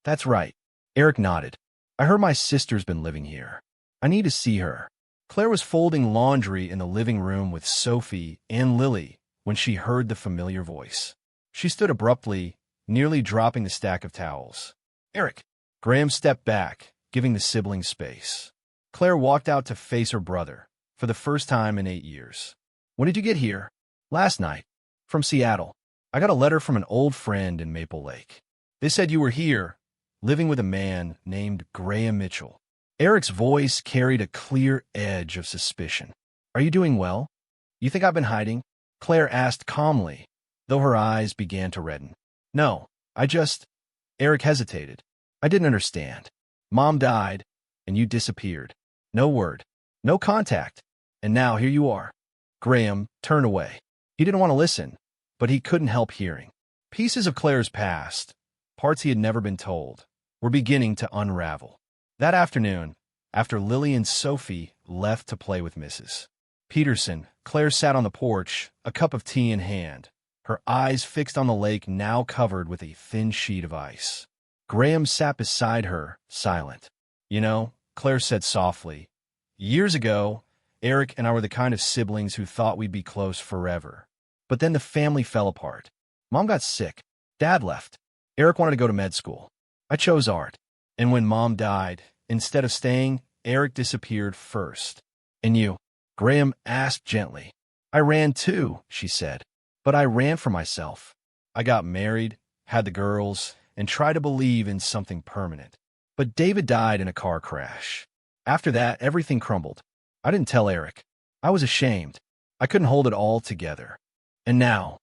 "That's right." Eric nodded. "I heard my sister's been living here. I need to see her." Claire was folding laundry in the living room with Sophie and Lily when she heard the familiar voice. She stood abruptly, nearly dropping the stack of towels. "Eric!" Graham stepped back, giving the siblings space. Claire walked out to face her brother, for the first time in 8 years. "When did you get here?" "Last night. From Seattle. I got a letter from an old friend in Maple Lake. They said you were here, living with a man named Graham Mitchell." Eric's voice carried a clear edge of suspicion. "Are you doing well? You think I've been hiding?" Claire asked calmly, though her eyes began to redden. "No, I just—" Eric hesitated. "I didn't understand. Mom died, and you disappeared. No word. No contact. And now here you are." Graham turned away. He didn't want to listen, but he couldn't help hearing. Pieces of Claire's past, parts he had never been told, were beginning to unravel. That afternoon, after Lily and Sophie left to play with Mrs. Peterson, Claire sat on the porch, a cup of tea in hand, her eyes fixed on the lake now covered with a thin sheet of ice. Graham sat beside her, silent. "You know," Claire said softly, "years ago, Eric and I were the kind of siblings who thought we'd be close forever. But then the family fell apart. Mom got sick. Dad left. Eric wanted to go to med school. I chose art. And when Mom died, instead of staying, Eric disappeared first. And you?" Graham asked gently. "I ran too," she said. "But I ran for myself. I got married, had the girls, and tried to believe in something permanent. But David died in a car crash. After that, everything crumbled. I didn't tell Eric. I was ashamed. I couldn't hold it all together. And now—"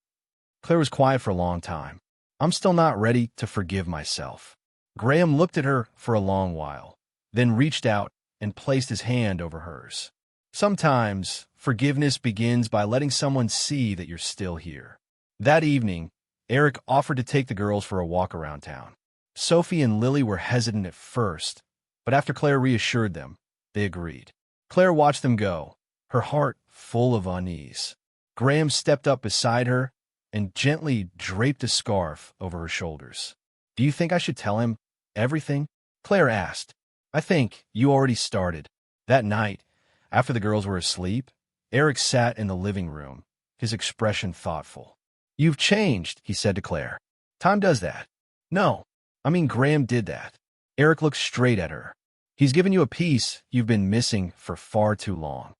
Claire was quiet for a long time. "I'm still not ready to forgive myself." Graham looked at her for a long while, then reached out and placed his hand over hers. "Sometimes forgiveness begins by letting someone see that you're still here." That evening, Eric offered to take the girls for a walk around town. Sophie and Lily were hesitant at first, but after Claire reassured them, they agreed. Claire watched them go, her heart full of unease. Graham stepped up beside her and gently draped a scarf over her shoulders. "Do you think I should tell him everything?" Claire asked. "I think you already started." That night, after the girls were asleep, Eric sat in the living room, his expression thoughtful. "You've changed," he said to Claire. "Time does that." "No, I mean Graham did that." Eric looked straight at her. "He's given you a piece you've been missing for far too long."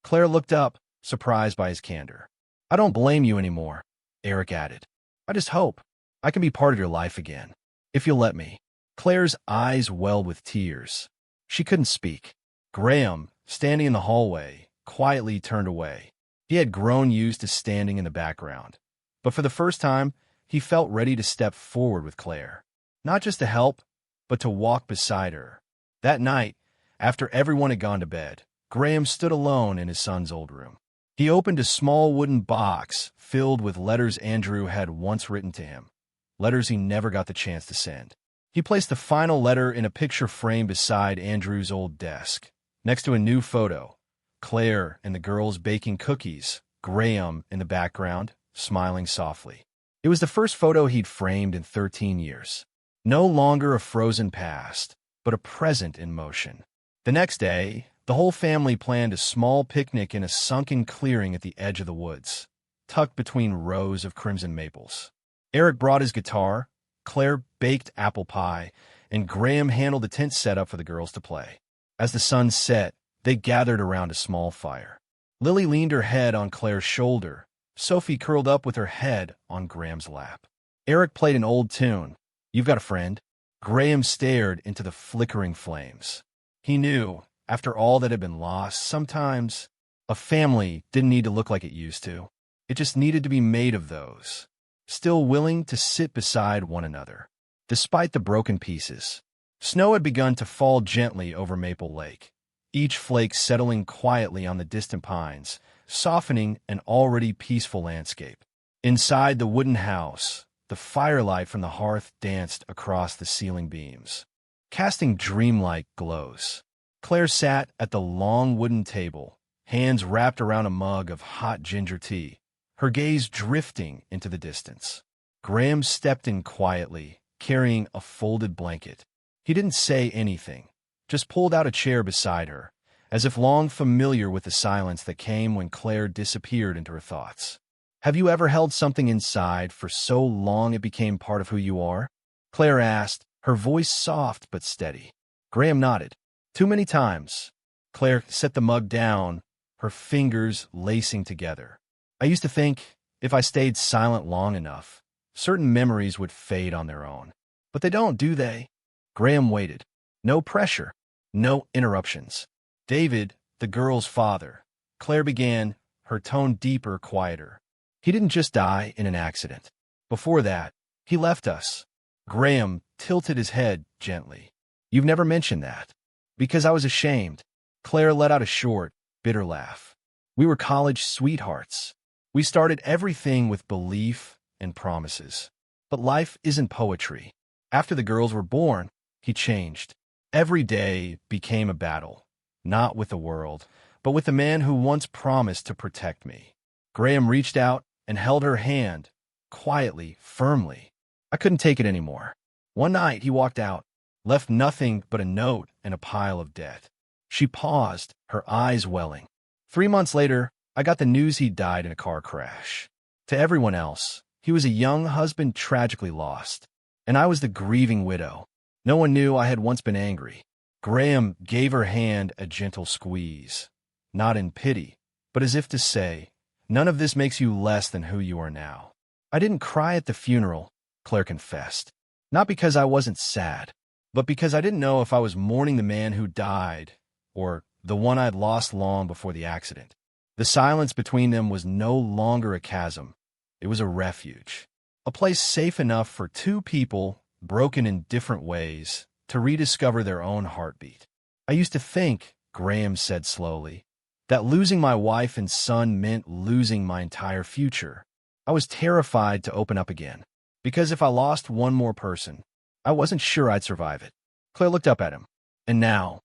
Claire looked up, surprised by his candor. "I don't blame you anymore," Eric added. "I just hope I can be part of your life again, if you'll let me." Claire's eyes welled with tears. She couldn't speak. Graham, standing in the hallway, quietly turned away. He had grown used to standing in the background, but for the first time, he felt ready to step forward with Claire. Not just to help, but to walk beside her. That night, after everyone had gone to bed, Graham stood alone in his son's old room. He opened a small wooden box filled with letters Andrew had once written to him, letters he never got the chance to send. He placed the final letter in a picture frame beside Andrew's old desk, next to a new photo, Claire and the girls baking cookies, Graham in the background, smiling softly. It was the first photo he'd framed in 13 years. No longer a frozen past, but a present in motion. The next day, the whole family planned a small picnic in a sunken clearing at the edge of the woods, tucked between rows of crimson maples. Eric brought his guitar, Claire baked apple pie, and Graham handled the tent setup for the girls to play. As the sun set, they gathered around a small fire. Lily leaned her head on Claire's shoulder. Sophie curled up with her head on Graham's lap. Eric played an old tune, "You've Got a Friend." Graham stared into the flickering flames. He knew, after all that had been lost, sometimes a family didn't need to look like it used to. It just needed to be made of those. still willing to sit beside one another. Despite the broken pieces, snow had begun to fall gently over Maple Lake, each flake settling quietly on the distant pines, softening an already peaceful landscape. Inside the wooden house, the firelight from the hearth danced across the ceiling beams, casting dreamlike glows. Claire sat at the long wooden table, hands wrapped around a mug of hot ginger tea, her gaze drifting into the distance. Graham stepped in quietly, carrying a folded blanket. He didn't say anything, just pulled out a chair beside her, as if long familiar with the silence that came when Claire disappeared into her thoughts. Have you ever held something inside for so long it became part of who you are? Claire asked, her voice soft but steady. Graham nodded. Too many times. Claire set the mug down, her fingers lacing together. I used to think if I stayed silent long enough, certain memories would fade on their own. But they don't, do they? Graham waited. No pressure. No interruptions. David, the girl's father. Claire began, her tone deeper, quieter. He didn't just die in an accident. Before that, he left us. Graham tilted his head gently. You've never mentioned that. Because I was ashamed. Claire let out a short, bitter laugh. We were college sweethearts. We started everything with belief and promises. But life isn't poetry. After the girls were born, he changed. Every day became a battle, not with the world, but with the man who once promised to protect me. Graham reached out and held her hand, quietly, firmly. I couldn't take it anymore. One night he walked out, left nothing but a note and a pile of debt. She paused, her eyes welling. 3 months later, I got the news he died in a car crash. To everyone else, he was a young husband tragically lost, and I was the grieving widow. No one knew I had once been angry. Graham gave her hand a gentle squeeze, not in pity, but as if to say, none of this makes you less than who you are now. I didn't cry at the funeral, Claire confessed. Not because I wasn't sad, but because I didn't know if I was mourning the man who died or the one I'd lost long before the accident. The silence between them was no longer a chasm. It was a refuge, a place safe enough for two people, broken in different ways, to rediscover their own heartbeat. I used to think, Graham said slowly, that losing my wife and son meant losing my entire future. I was terrified to open up again, because if I lost one more person, I wasn't sure I'd survive it. Claire looked up at him. And now?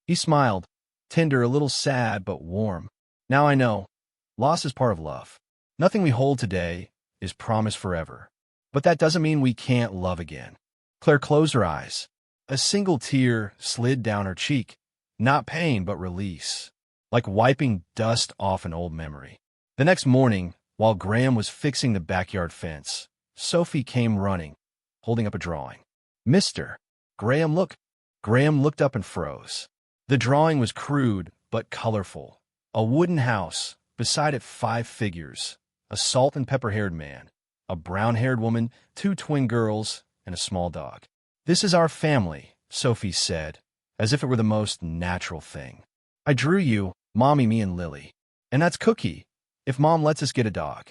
He smiled, tender, a little sad but warm. Now I know. Loss is part of love. Nothing we hold today is promised forever. But that doesn't mean we can't love again. Claire closed her eyes. A single tear slid down her cheek. Not pain, but release. Like wiping dust off an old memory. The next morning, while Graham was fixing the backyard fence, Sophie came running, holding up a drawing. Mister, Graham, look. Graham looked up and froze. The drawing was crude, but colorful. A wooden house, beside it 5 figures, a salt and pepper-haired man, a brown-haired woman, 2 twin girls, and a small dog. This is our family, Sophie said, as if it were the most natural thing. I drew you, Mommy, me, and Lily. And that's Cookie, if Mom lets us get a dog.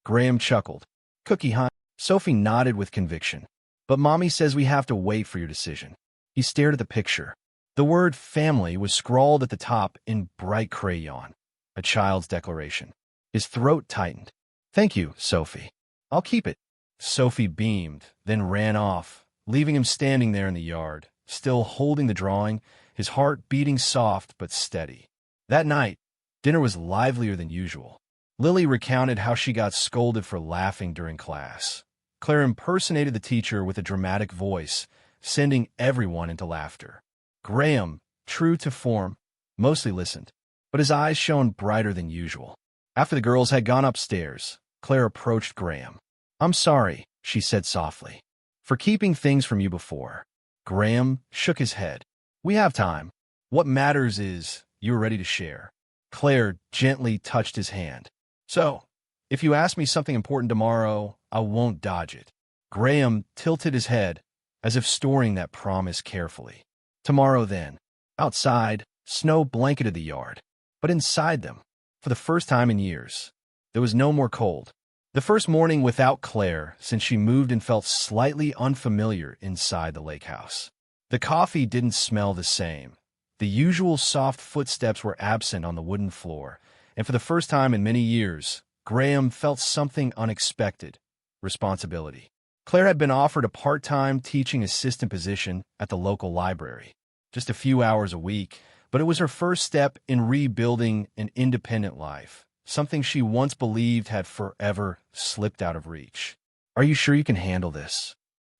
Graham chuckled. Cookie, huh? Sophie nodded with conviction. But Mommy says we have to wait for your decision. He stared at the picture. The word family was scrawled at the top in bright crayon, a child's declaration. His throat tightened. Thank you, Sophie. I'll keep it. Sophie beamed, then ran off, leaving him standing there in the yard, still holding the drawing, his heart beating soft but steady. That night, dinner was livelier than usual. Lily recounted how she got scolded for laughing during class. Claire impersonated the teacher with a dramatic voice, sending everyone into laughter. Graham, true to form, mostly listened, but his eyes shone brighter than usual. After the girls had gone upstairs, Claire approached Graham. I'm sorry, she said softly, for keeping things from you before. Graham shook his head. We have time. What matters is you're ready to share. Claire gently touched his hand. So, if you ask me something important tomorrow, I won't dodge it. Graham tilted his head, as if storing that promise carefully. Tomorrow then. Outside, snow blanketed the yard. But inside them, for the first time in years, there was no more cold. The first morning without Claire since she moved and felt slightly unfamiliar inside the lake house. The coffee didn't smell the same. The usual soft footsteps were absent on the wooden floor, and for the first time in many years, Graham felt something unexpected: responsibility. Claire had been offered a part-time teaching assistant position at the local library, just a few hours a week, but it was her first step in rebuilding an independent life, something she once believed had forever slipped out of reach. "Are you sure you can handle this?"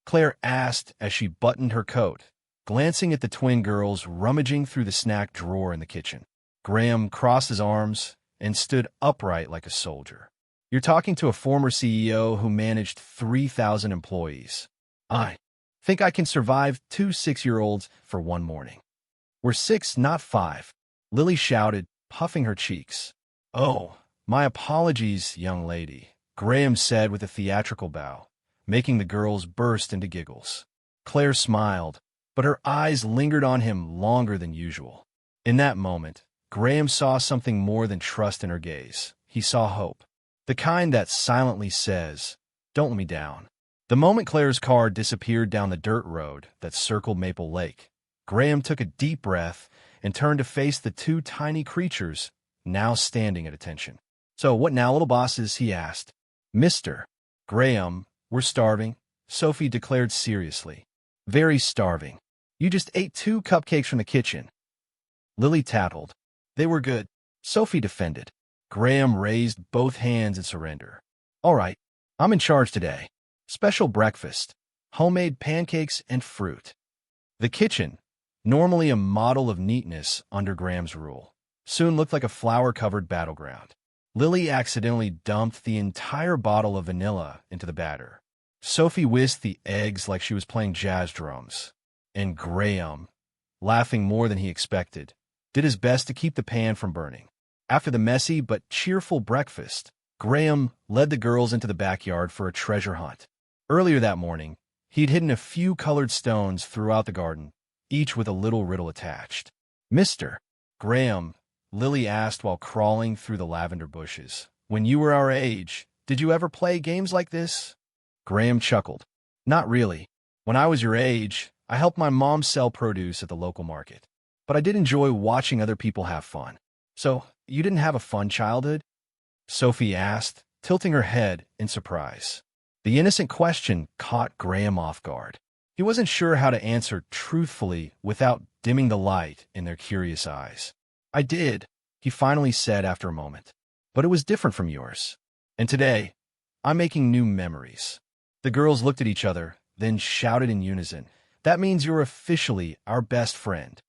Claire asked as she buttoned her coat, glancing at the twin girls rummaging through the snack drawer in the kitchen. Graham crossed his arms and stood upright like a soldier. "You're talking to a former CEO who managed 3,000 employees. I think I can survive 2 6-year-olds for one morning." "We're 6, not 5, Lily shouted, puffing her cheeks. "Oh, my apologies, young lady," Graham said with a theatrical bow, making the girls burst into giggles. Claire smiled, but her eyes lingered on him longer than usual. In that moment, Graham saw something more than trust in her gaze. He saw hope. The kind that silently says, "Don't let me down." The moment Claire's car disappeared down the dirt road that circled Maple Lake, Graham took a deep breath and turned to face the two tiny creatures now standing at attention. "So what now, little bosses?" he asked. "Mr. Graham, we're starving," Sophie declared seriously. "Very starving. You just ate 2 cupcakes from the kitchen." Lily tattled. "They were good," Sophie defended. Graham raised both hands in surrender. "All right, I'm in charge today. Special breakfast, homemade pancakes and fruit." The kitchen, normally a model of neatness under Graham's rule, soon looked like a flower-covered battleground. Lily accidentally dumped the entire bottle of vanilla into the batter. Sophie whisked the eggs like she was playing jazz drums. And Graham, laughing more than he expected, did his best to keep the pan from burning. After the messy but cheerful breakfast, Graham led the girls into the backyard for a treasure hunt. Earlier that morning, he'd hidden a few colored stones throughout the garden, each with a little riddle attached. "Mr. Graham," Lily asked while crawling through the lavender bushes, "when you were our age, did you ever play games like this?" Graham chuckled. "Not really. When I was your age, I helped my mom sell produce at the local market. But I did enjoy watching other people have fun." "So, you didn't have a fun childhood?" Sophie asked, tilting her head in surprise. The innocent question caught Graham off guard. He wasn't sure how to answer truthfully without dimming the light in their curious eyes. "I did," he finally said after a moment. "But it was different from yours. And today, I'm making new memories." The girls looked at each other, then shouted in unison, "That means you're officially our best friend."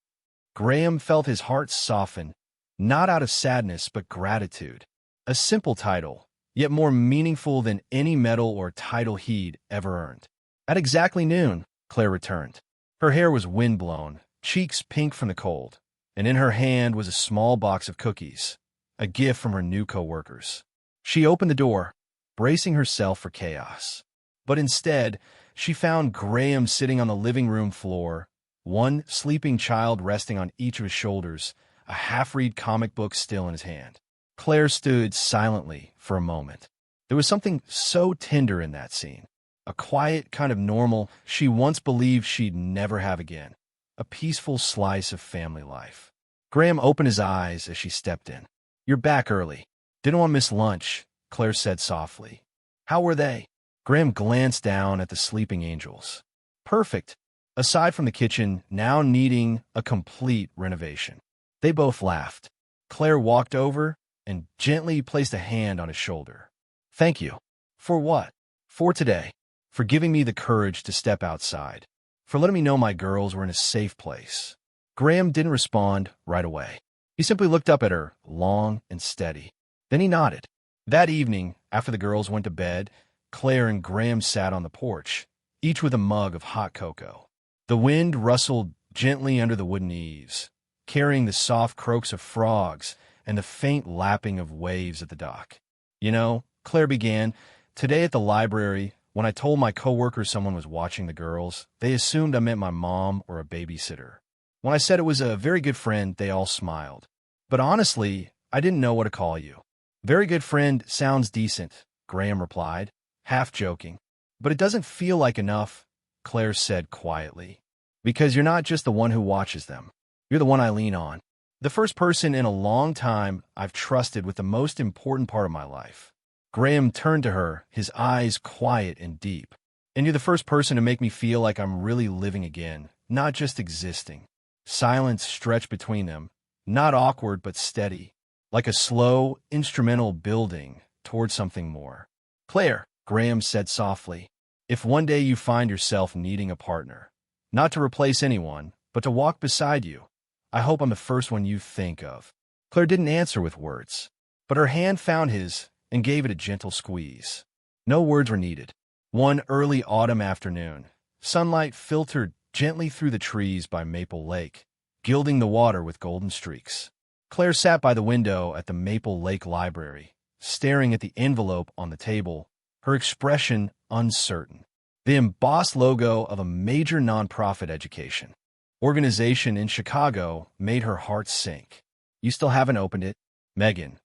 Graham felt his heart soften, not out of sadness but gratitude. A simple title, yet more meaningful than any medal or title he'd ever earned. At exactly noon, Claire returned. Her hair was windblown, cheeks pink from the cold, and in her hand was a small box of cookies, a gift from her new co-workers. She opened the door, bracing herself for chaos. But instead, she found Graham sitting on the living room floor, one sleeping child resting on each of his shoulders, a half-read comic book still in his hand. Claire stood silently for a moment. There was something so tender in that scene, a quiet kind of normal she once believed she'd never have again, a peaceful slice of family life. Graham opened his eyes as she stepped in. "You're back early. Didn't want to miss lunch," Claire said softly. "How were they?" Graham glanced down at the sleeping angels. "Perfect, aside from the kitchen now needing a complete renovation." They both laughed. Claire walked over and gently placed a hand on his shoulder. "Thank you." "For what?" "For today. For giving me the courage to step outside. For letting me know my girls were in a safe place." Graham didn't respond right away. He simply looked up at her, long and steady. Then he nodded. That evening, after the girls went to bed, Claire and Graham sat on the porch, each with a mug of hot cocoa. The wind rustled gently under the wooden eaves, carrying the soft croaks of frogs and the faint lapping of waves at the dock. "You know," Claire began, "today at the library, when I told my coworkers someone was watching the girls, they assumed I meant my mom or a babysitter. When I said it was a very good friend, they all smiled. But honestly, I didn't know what to call you. Very good friend sounds decent, Graham replied, half joking. But it doesn't feel like enough, Claire said quietly. Because you're not just the one who watches them. You're the one I lean on. The first person in a long time I've trusted with the most important part of my life. Graham turned to her, his eyes quiet and deep. And you're the first person to make me feel like I'm really living again, not just existing. Silence stretched between them, not awkward but steady, like a slow, instrumental building toward something more. Claire, Graham said softly, if one day you find yourself needing a partner, not to replace anyone, but to walk beside you, I hope I'm the first one you think of. Claire didn't answer with words, but her hand found his and gave it a gentle squeeze. No words were needed. One early autumn afternoon, sunlight filtered gently through the trees by Maple Lake, gilding the water with golden streaks. Claire sat by the window at the Maple Lake Library, staring at the envelope on the table, her expression uncertain. The embossed logo of a major nonprofit education organization in Chicago made her heart sink. You still haven't opened it? Megan,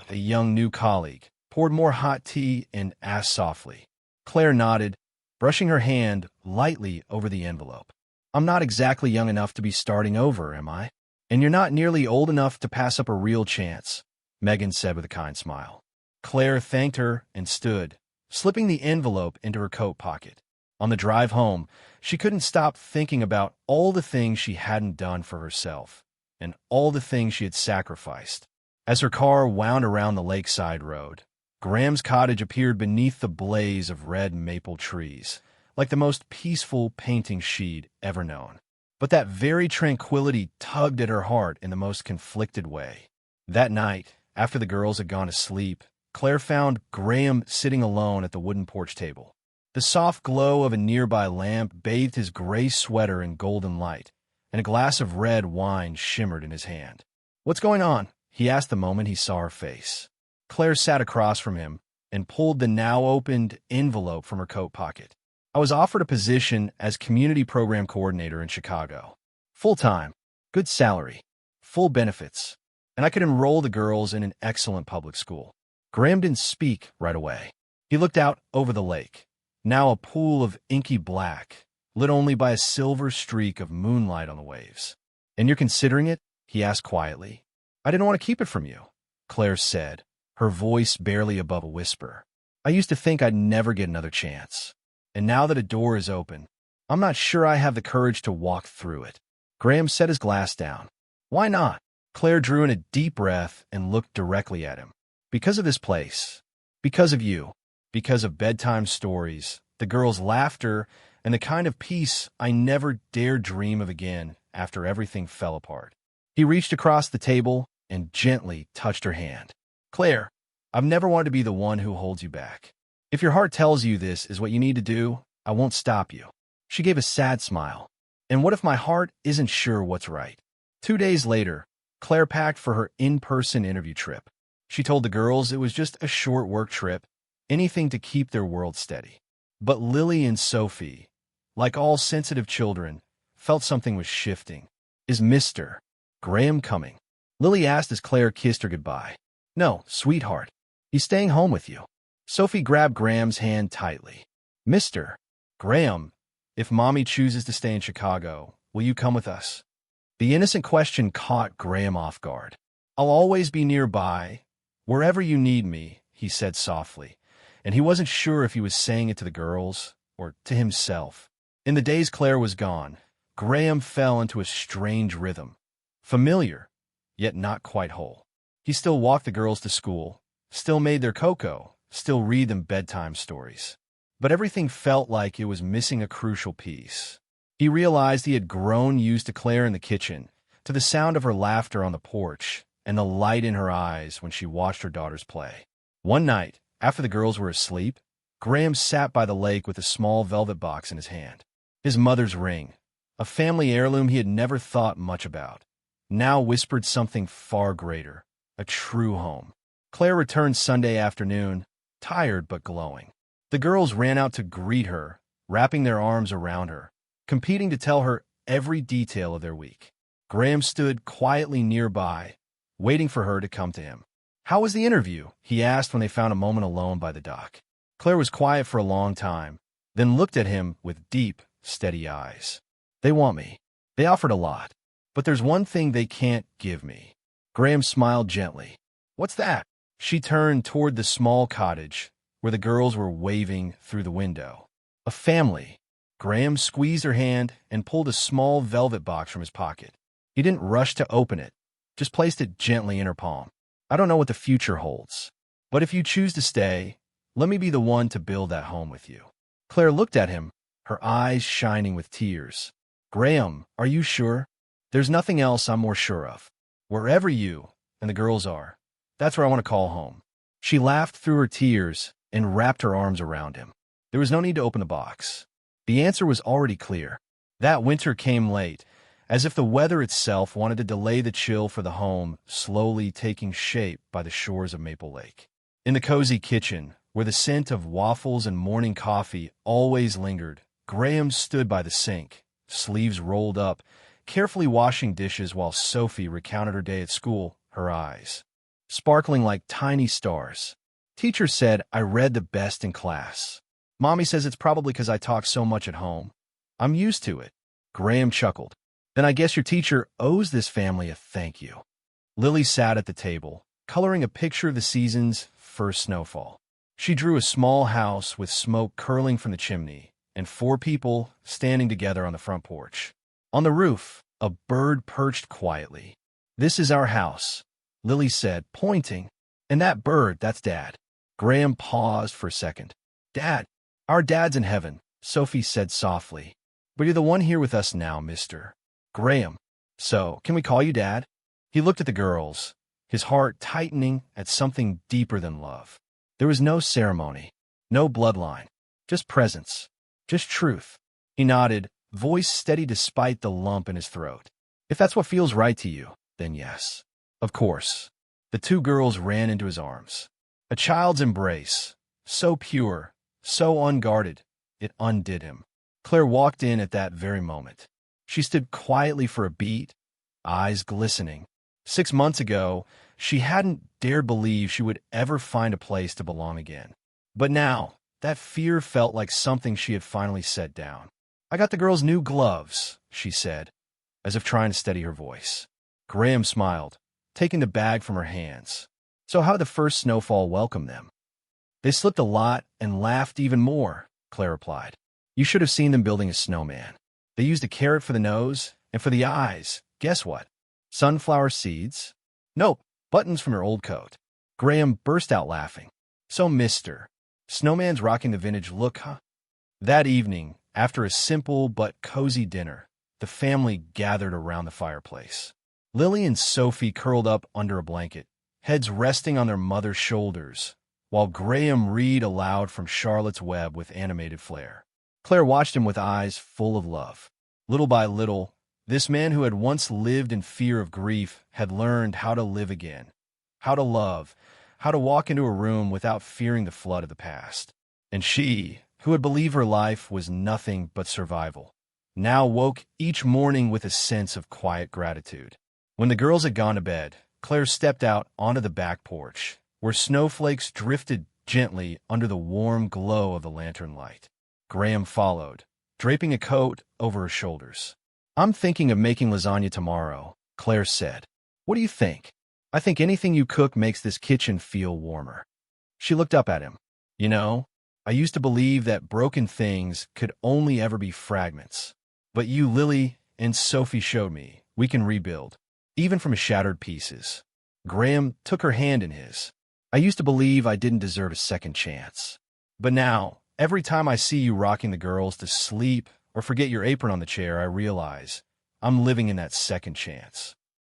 a young new colleague, poured more hot tea and asked softly. Claire nodded, brushing her hand lightly over the envelope. I'm not exactly young enough to be starting over, am I? And you're not nearly old enough to pass up a real chance, Megan said with a kind smile. Claire thanked her and stood, slipping the envelope into her coat pocket. On the drive home, she couldn't stop thinking about all the things she hadn't done for herself, and all the things she had sacrificed. As her car wound around the lakeside road, Graham's cottage appeared beneath the blaze of red maple trees, like the most peaceful painting she'd ever known. But that very tranquility tugged at her heart in the most conflicted way. That night, after the girls had gone to sleep, Claire found Graham sitting alone at the wooden porch table. The soft glow of a nearby lamp bathed his gray sweater in golden light, and a glass of red wine shimmered in his hand. "What's going on?" he asked the moment he saw her face. Claire sat across from him and pulled the now-opened envelope from her coat pocket. "I was offered a position as community program coordinator in Chicago. Full-time, good salary, full benefits, and I could enroll the girls in an excellent public school." Graham didn't speak right away. He looked out over the lake, now a pool of inky black, lit only by a silver streak of moonlight on the waves. "And you're considering it?" he asked quietly. "I didn't want to keep it from you," Claire said, her voice barely above a whisper. "I used to think I'd never get another chance. And now that a door is open, I'm not sure I have the courage to walk through it." Graham set his glass down. "Why not?" Claire drew in a deep breath and looked directly at him. "Because of this place. Because of you. Because of bedtime stories, the girls' laughter, and the kind of peace I never dared dream of again after everything fell apart." He reached across the table and gently touched her hand. "Claire, I've never wanted to be the one who holds you back. If your heart tells you this is what you need to do, I won't stop you." She gave a sad smile. "And what if my heart isn't sure what's right?" 2 days later, Claire packed for her in-person interview trip. She told the girls it was just a short work trip, anything to keep their world steady. But Lily and Sophie, like all sensitive children, felt something was shifting. "Is Mr. Graham coming?" Lily asked as Claire kissed her goodbye. "No, sweetheart. He's staying home with you." Sophie grabbed Graham's hand tightly. "Mr. Graham, if Mommy chooses to stay in Chicago, will you come with us?" The innocent question caught Graham off guard. "I'll always be nearby, wherever you need me," he said softly, and he wasn't sure if he was saying it to the girls or to himself. In the days Claire was gone, Graham fell into a strange rhythm, familiar, yet not quite whole. He still walked the girls to school, still made their cocoa, still read them bedtime stories. But everything felt like it was missing a crucial piece. He realized he had grown used to Claire in the kitchen, to the sound of her laughter on the porch, and the light in her eyes when she watched her daughters play. One night, after the girls were asleep, Graham sat by the lake with a small velvet box in his hand. His mother's ring, a family heirloom he had never thought much about, now whispered something far greater, a true home. Claire returned Sunday afternoon, tired but glowing. The girls ran out to greet her, wrapping their arms around her, competing to tell her every detail of their week. Graham stood quietly nearby, waiting for her to come to him. "How was the interview?" he asked when they found a moment alone by the dock. Claire was quiet for a long time, then looked at him with deep, steady eyes. "They want me. They offered a lot. But there's one thing they can't give me." Graham smiled gently. "What's that?" She turned toward the small cottage, where the girls were waving through the window. "A family." Graham squeezed her hand and pulled a small velvet box from his pocket. He didn't rush to open it, just placed it gently in her palm. "I don't know what the future holds, but if you choose to stay, let me be the one to build that home with you." Claire looked at him, her eyes shining with tears. "Graham, are you sure? There's nothing else I'm more sure of. Wherever you and the girls are, that's where I want to call home." She laughed through her tears and wrapped her arms around him. There was no need to open the box. The answer was already clear. That winter came late, as if the weather itself wanted to delay the chill for the home slowly taking shape by the shores of Maple Lake. In the cozy kitchen, where the scent of waffles and morning coffee always lingered, Graham stood by the sink, sleeves rolled up, carefully washing dishes while Sophie recounted her day at school, her eyes sparkling like tiny stars. "Teacher said I read the best in class. Mommy says it's probably because I talk so much at home. I'm used to it." Graham chuckled. "Then I guess your teacher owes this family a thank you." Lily sat at the table, coloring a picture of the season's first snowfall. She drew a small house with smoke curling from the chimney and 4 people standing together on the front porch. On the roof, a bird perched quietly. "This is our house," Lily said, pointing. "And that bird, that's Dad." Graham paused for a second. "Dad? Our dad's in heaven," Sophie said softly. "But you're the one here with us now, Mr. Graham. So, can we call you Dad?" He looked at the girls, his heart tightening at something deeper than love. There was no ceremony, no bloodline, just presence, just truth. He nodded, voice steady despite the lump in his throat. "If that's what feels right to you, then yes." Of course. The 2 girls ran into his arms. A child's embrace, so pure, so unguarded, it undid him. Claire walked in at that very moment. She stood quietly for a beat, eyes glistening. 6 months ago, she hadn't dared believe she would ever find a place to belong again. But now, that fear felt like something she had finally set down. "I got the girls new gloves," she said, as if trying to steady her voice. Graham smiled, taking the bag from her hands. "So how did the first snowfall welcome them?" "They slipped a lot and laughed even more," Claire replied. "You should have seen them building a snowman. They used a carrot for the nose, and for the eyes, guess what? Sunflower seeds? Nope, buttons from her old coat." Graham burst out laughing. "So, Mr. Snowman's rocking the vintage look, huh?" That evening, after a simple but cozy dinner, the family gathered around the fireplace. Lily and Sophie curled up under a blanket, heads resting on their mother's shoulders, while Graham read aloud from Charlotte's Web with animated flair. Claire watched him with eyes full of love. Little by little, this man who had once lived in fear of grief had learned how to live again, how to love, how to walk into a room without fearing the flood of the past. And she, who had believed her life was nothing but survival, now woke each morning with a sense of quiet gratitude. When the girls had gone to bed, Claire stepped out onto the back porch, where snowflakes drifted gently under the warm glow of the lantern light. Graham followed, draping a coat over her shoulders. "I'm thinking of making lasagna tomorrow," Claire said. "What do you think?" "I think anything you cook makes this kitchen feel warmer." She looked up at him. "You know, I used to believe that broken things could only ever be fragments. But you, Lily, and Sophie showed me we can rebuild, even from shattered pieces." Graham took her hand in his. "I used to believe I didn't deserve a second chance. But now, every time I see you rocking the girls to sleep or forget your apron on the chair, I realize I'm living in that second chance."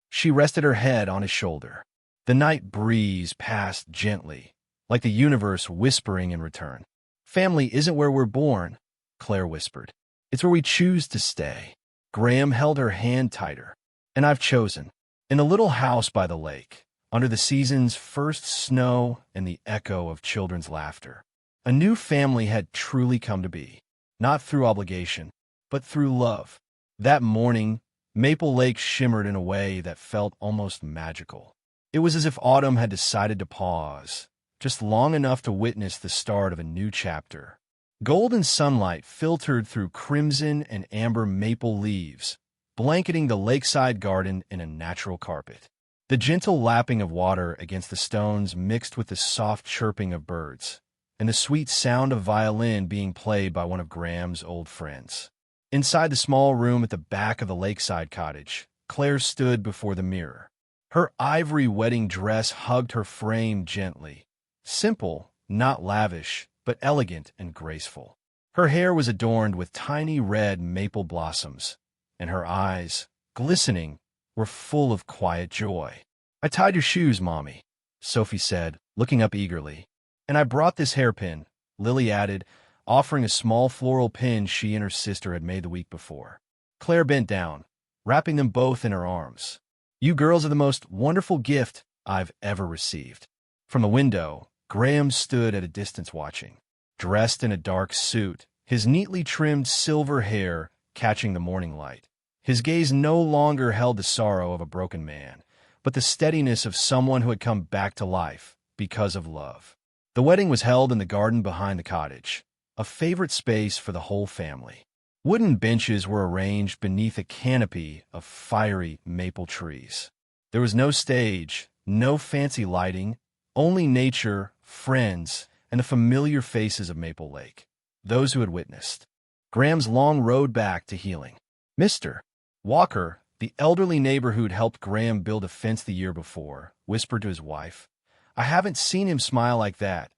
She rested her head on his shoulder. The night breeze passed gently, like the universe whispering in return. "Family isn't where we're born," Claire whispered. "It's where we choose to stay." Graham held her hand tighter. "And I've chosen. In a little house by the lake, under the season's first snow and the echo of children's laughter." A new family had truly come to be, not through obligation, but through love. That morning, Maple Lake shimmered in a way that felt almost magical. It was as if autumn had decided to pause, just long enough to witness the start of a new chapter. Golden sunlight filtered through crimson and amber maple leaves, blanketing the lakeside garden in a natural carpet. The gentle lapping of water against the stones mixed with the soft chirping of birds, and the sweet sound of violin being played by one of Graham's old friends. Inside the small room at the back of the lakeside cottage, Claire stood before the mirror. Her ivory wedding dress hugged her frame gently. Simple, not lavish, but elegant and graceful. Her hair was adorned with tiny red maple blossoms, and her eyes, glistening, were full of quiet joy. "I tied your shoes, Mommy," Sophie said, looking up eagerly. "And I brought this hairpin," Lily added, offering a small floral pin she and her sister had made the week before. Claire bent down, wrapping them both in her arms. "You girls are the most wonderful gift I've ever received." From the window, Graham stood at a distance watching. Dressed in a dark suit, his neatly trimmed silver hair catching the morning light. His gaze no longer held the sorrow of a broken man, but the steadiness of someone who had come back to life because of love. The wedding was held in the garden behind the cottage, a favorite space for the whole family. Wooden benches were arranged beneath a canopy of fiery maple trees. There was no stage, no fancy lighting, only nature, friends, and the familiar faces of Maple Lake, those who had witnessed Graham's long road back to healing. Mr. Walker, the elderly neighbor who'd helped Graham build a fence the year before, whispered to his wife, "I haven't seen him smile like that,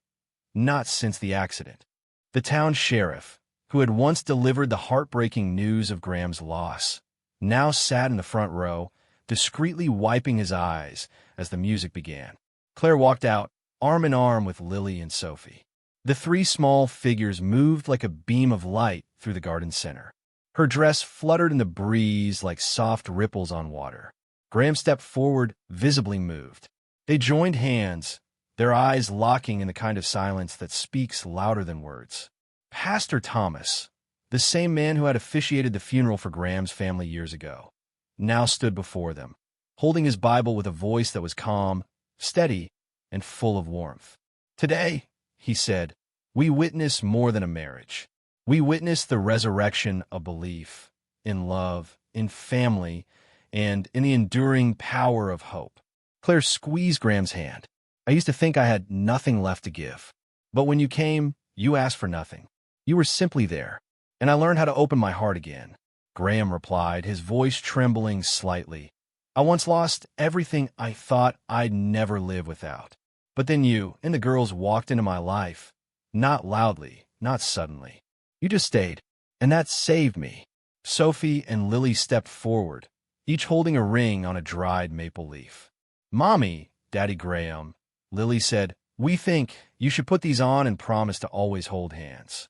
not since the accident." The town sheriff, who had once delivered the heartbreaking news of Graham's loss, now sat in the front row, discreetly wiping his eyes as the music began. Claire walked out, arm in arm with Lily and Sophie. The three small figures moved like a beam of light through the garden center. Her dress fluttered in the breeze like soft ripples on water. Graham stepped forward, visibly moved. They joined hands, their eyes locking in the kind of silence that speaks louder than words. Pastor Thomas, the same man who had officiated the funeral for Graham's family years ago, now stood before them, holding his Bible with a voice that was calm, steady, and full of warmth. "Today," he said, "we witness more than a marriage. We witness the resurrection of belief, in love, in family, and in the enduring power of hope." Claire squeezed Graham's hand. "I used to think I had nothing left to give. But when you came, you asked for nothing. You were simply there, and I learned how to open my heart again." Graham replied, his voice trembling slightly. "I once lost everything I thought I'd never live without. But then you and the girls walked into my life, not loudly, not suddenly. You just stayed, and that saved me." Sophie and Lily stepped forward, each holding a ring on a dried maple leaf. "Mommy, Daddy Graham," Lily said, "we think you should put these on and promise to always hold hands."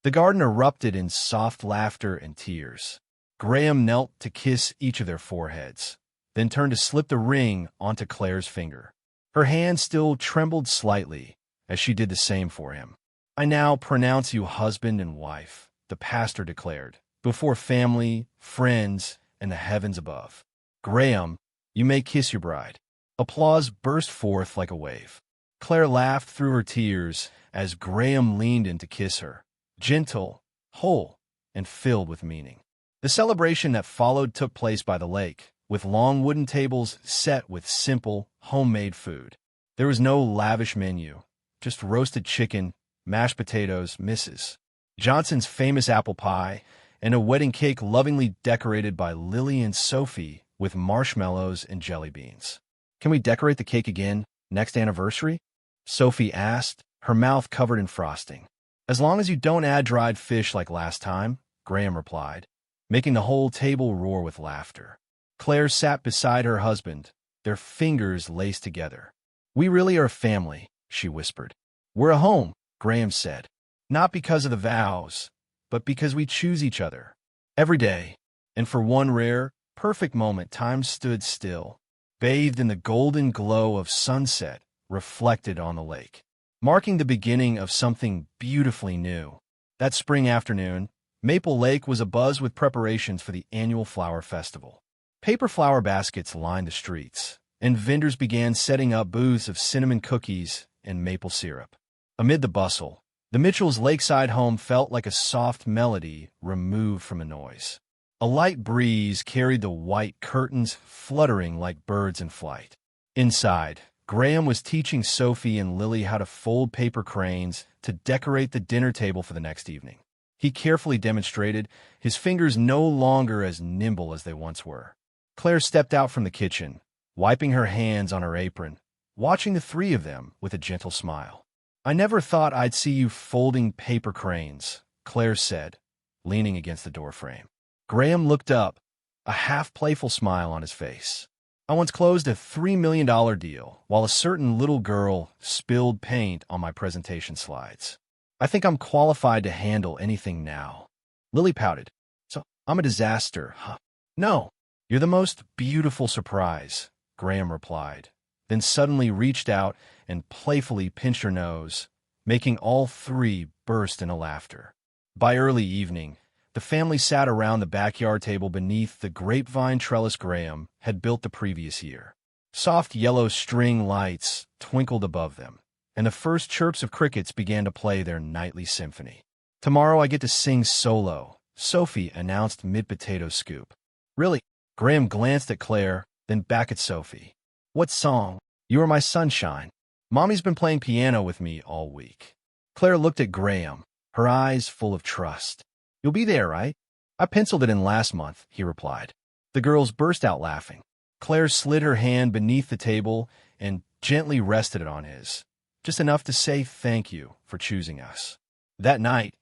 The garden erupted in soft laughter and tears. Graham knelt to kiss each of their foreheads, then turned to slip the ring onto Claire's finger. Her hand still trembled slightly as she did the same for him. "I now pronounce you husband and wife," the pastor declared, "before family, friends, and the heavens above. Graham, you may kiss your bride." Applause burst forth like a wave. Claire laughed through her tears as Graham leaned in to kiss her, gentle, whole, and filled with meaning. The celebration that followed took place by the lake, with long wooden tables set with simple, homemade food. There was no lavish menu, just roasted chicken, mashed potatoes, Mrs. Johnson's famous apple pie, and a wedding cake lovingly decorated by Lily and Sophie with marshmallows and jelly beans. "Can we decorate the cake again, next anniversary?" Sophie asked, her mouth covered in frosting. "As long as you don't add dried fish like last time," Graham replied, making the whole table roar with laughter. Claire sat beside her husband, their fingers laced together. "We really are a family," she whispered. "We're a home," Graham said, "not because of the vows, but because we choose each other every day." And for one rare, perfect moment, time stood still, bathed in the golden glow of sunset reflected on the lake, marking the beginning of something beautifully new. That spring afternoon, Maple Lake was abuzz with preparations for the annual flower festival. Paper flower baskets lined the streets, and vendors began setting up booths of cinnamon cookies and maple syrup. Amid the bustle, the Mitchells' lakeside home felt like a soft melody removed from the noise. A light breeze carried the white curtains fluttering like birds in flight. Inside, Graham was teaching Sophie and Lily how to fold paper cranes to decorate the dinner table for the next evening. He carefully demonstrated, his fingers no longer as nimble as they once were. Claire stepped out from the kitchen, wiping her hands on her apron, watching the three of them with a gentle smile. "I never thought I'd see you folding paper cranes," Claire said, leaning against the doorframe. Graham looked up, a half-playful smile on his face. "I once closed a $3 million deal while a certain little girl spilled paint on my presentation slides. I think I'm qualified to handle anything now." Lily pouted. "So I'm a disaster, huh?" "No, you're the most beautiful surprise," Graham replied, then suddenly reached out and playfully pinched her nose, making all three burst into laughter. By early evening, the family sat around the backyard table beneath the grapevine trellis Graham had built the previous year. Soft yellow string lights twinkled above them, and the first chirps of crickets began to play their nightly symphony. "Tomorrow I get to sing solo," Sophie announced mid-potato scoop. "Really?" Graham glanced at Claire, then back at Sophie. "What song?" "You Are My Sunshine. Mommy's been playing piano with me all week." Claire looked at Graham, her eyes full of trust. "You'll be there, right?" "I penciled it in last month," he replied. The girls burst out laughing. Claire slid her hand beneath the table and gently rested it on his, just enough to say thank you for choosing us. That night,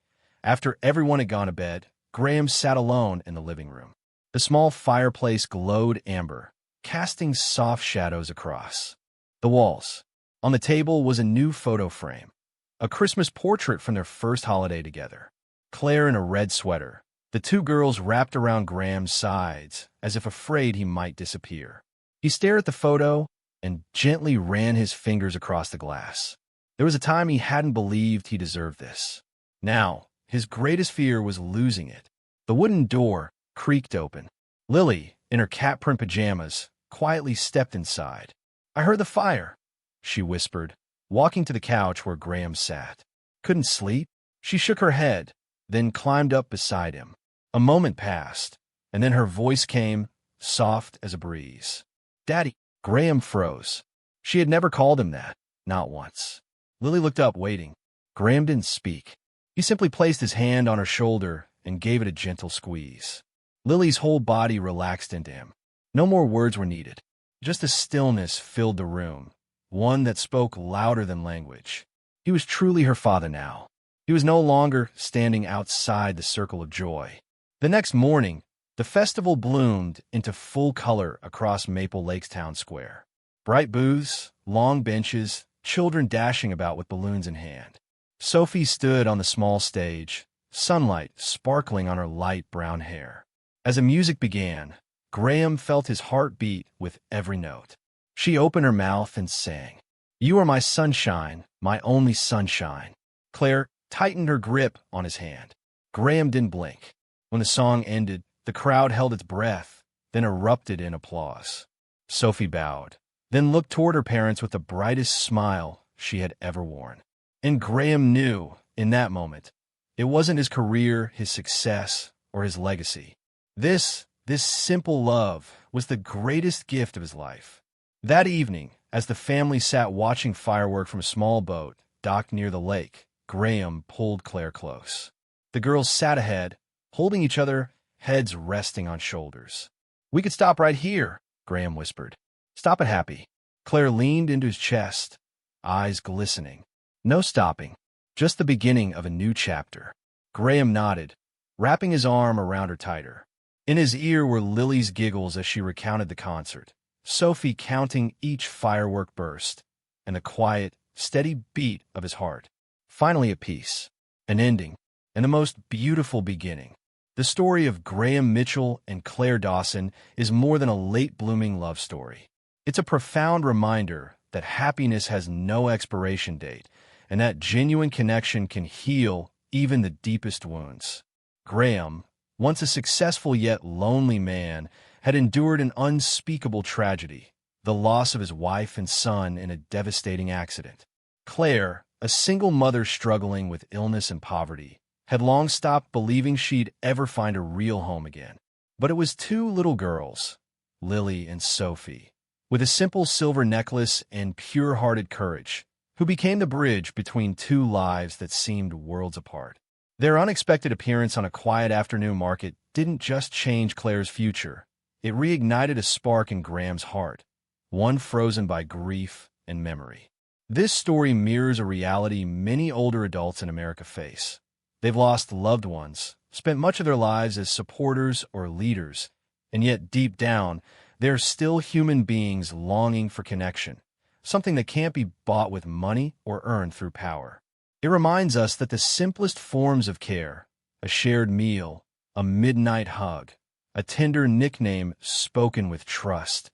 after everyone had gone to bed, Graham sat alone in the living room. The small fireplace glowed amber, casting soft shadows across the walls. On the table was a new photo frame, a Christmas portrait from their first holiday together. Claire in a red sweater, the two girls wrapped around Graham's sides as if afraid he might disappear. He stared at the photo and gently ran his fingers across the glass. There was a time he hadn't believed he deserved this. Now, his greatest fear was losing it. The wooden door creaked open. Lily, in her cat-print pajamas, quietly stepped inside. "I heard the fire," she whispered, walking to the couch where Graham sat. "Couldn't sleep?" She shook her head, then climbed up beside him. A moment passed, and then her voice came, soft as a breeze. "Daddy." Graham froze. She had never called him that, not once. Lily looked up, waiting. Graham didn't speak. He simply placed his hand on her shoulder and gave it a gentle squeeze. Lily's whole body relaxed into him. No more words were needed. Just a stillness filled the room, one that spoke louder than language. He was truly her father now. He was no longer standing outside the circle of joy. The next morning, the festival bloomed into full color across Maple Lakes Town Square. Bright booths, long benches, children dashing about with balloons in hand. Sophie stood on the small stage, sunlight sparkling on her light brown hair. As the music began, Graham felt his heart beat with every note. She opened her mouth and sang, "You are my sunshine, my only sunshine." Claire tightened her grip on his hand. Graham didn't blink. When the song ended, the crowd held its breath, then erupted in applause. Sophie bowed, then looked toward her parents with the brightest smile she had ever worn. And Graham knew, in that moment, it wasn't his career, his success, or his legacy. This simple love was the greatest gift of his life. That evening, as the family sat watching fireworks from a small boat docked near the lake, Graham pulled Claire close. The girls sat ahead, holding each other, heads resting on shoulders. "We could stop right here," Graham whispered. "Stop it, Happy." Claire leaned into his chest, eyes glistening. "No stopping, just the beginning of a new chapter." Graham nodded, wrapping his arm around her tighter. In his ear were Lily's giggles as she recounted the concert, Sophie counting each firework burst, and the quiet, steady beat of his heart. Finally at peace, an ending, and the most beautiful beginning. The story of Graham Mitchell and Claire Dawson is more than a late-blooming love story. It's a profound reminder that happiness has no expiration date, and that genuine connection can heal even the deepest wounds. Graham, once a successful yet lonely man, had endured an unspeakable tragedy, the loss of his wife and son in a devastating accident. Claire, a single mother struggling with illness and poverty, had long stopped believing she'd ever find a real home again. But it was two little girls, Lily and Sophie, with a simple silver necklace and pure-hearted courage, who became the bridge between two lives that seemed worlds apart. Their unexpected appearance on a quiet afternoon market didn't just change Claire's future. It reignited a spark in Graham's heart, one frozen by grief and memory. This story mirrors a reality many older adults in America face. They've lost loved ones, spent much of their lives as supporters or leaders, and yet deep down, they're still human beings longing for connection, something that can't be bought with money or earned through power. It reminds us that the simplest forms of care, a shared meal, a midnight hug, a tender nickname spoken with trust,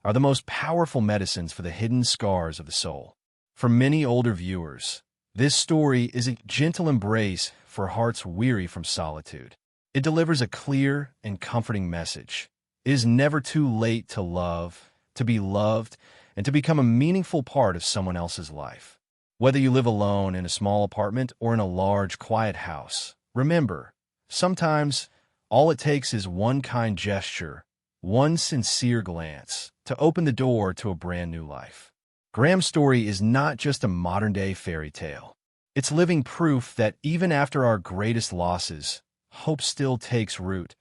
are the most powerful medicines for the hidden scars of the soul. For many older viewers, this story is a gentle embrace for hearts weary from solitude. It delivers a clear and comforting message. It is never too late to love, to be loved, and to become a meaningful part of someone else's life. Whether you live alone in a small apartment or in a large, quiet house, remember, sometimes all it takes is one kind gesture, one sincere glance, to open the door to a brand new life. Graham's story is not just a modern-day fairy tale. It's living proof that even after our greatest losses, hope still takes root,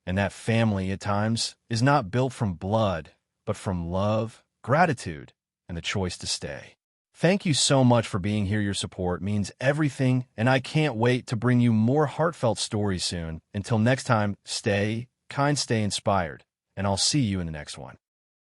and that family, at times, is not built from blood, but from love, gratitude, and the choice to stay. Thank you so much for being here. Your support means everything, and I can't wait to bring you more heartfelt stories soon. Until next time, stay kind, stay inspired, and I'll see you in the next one.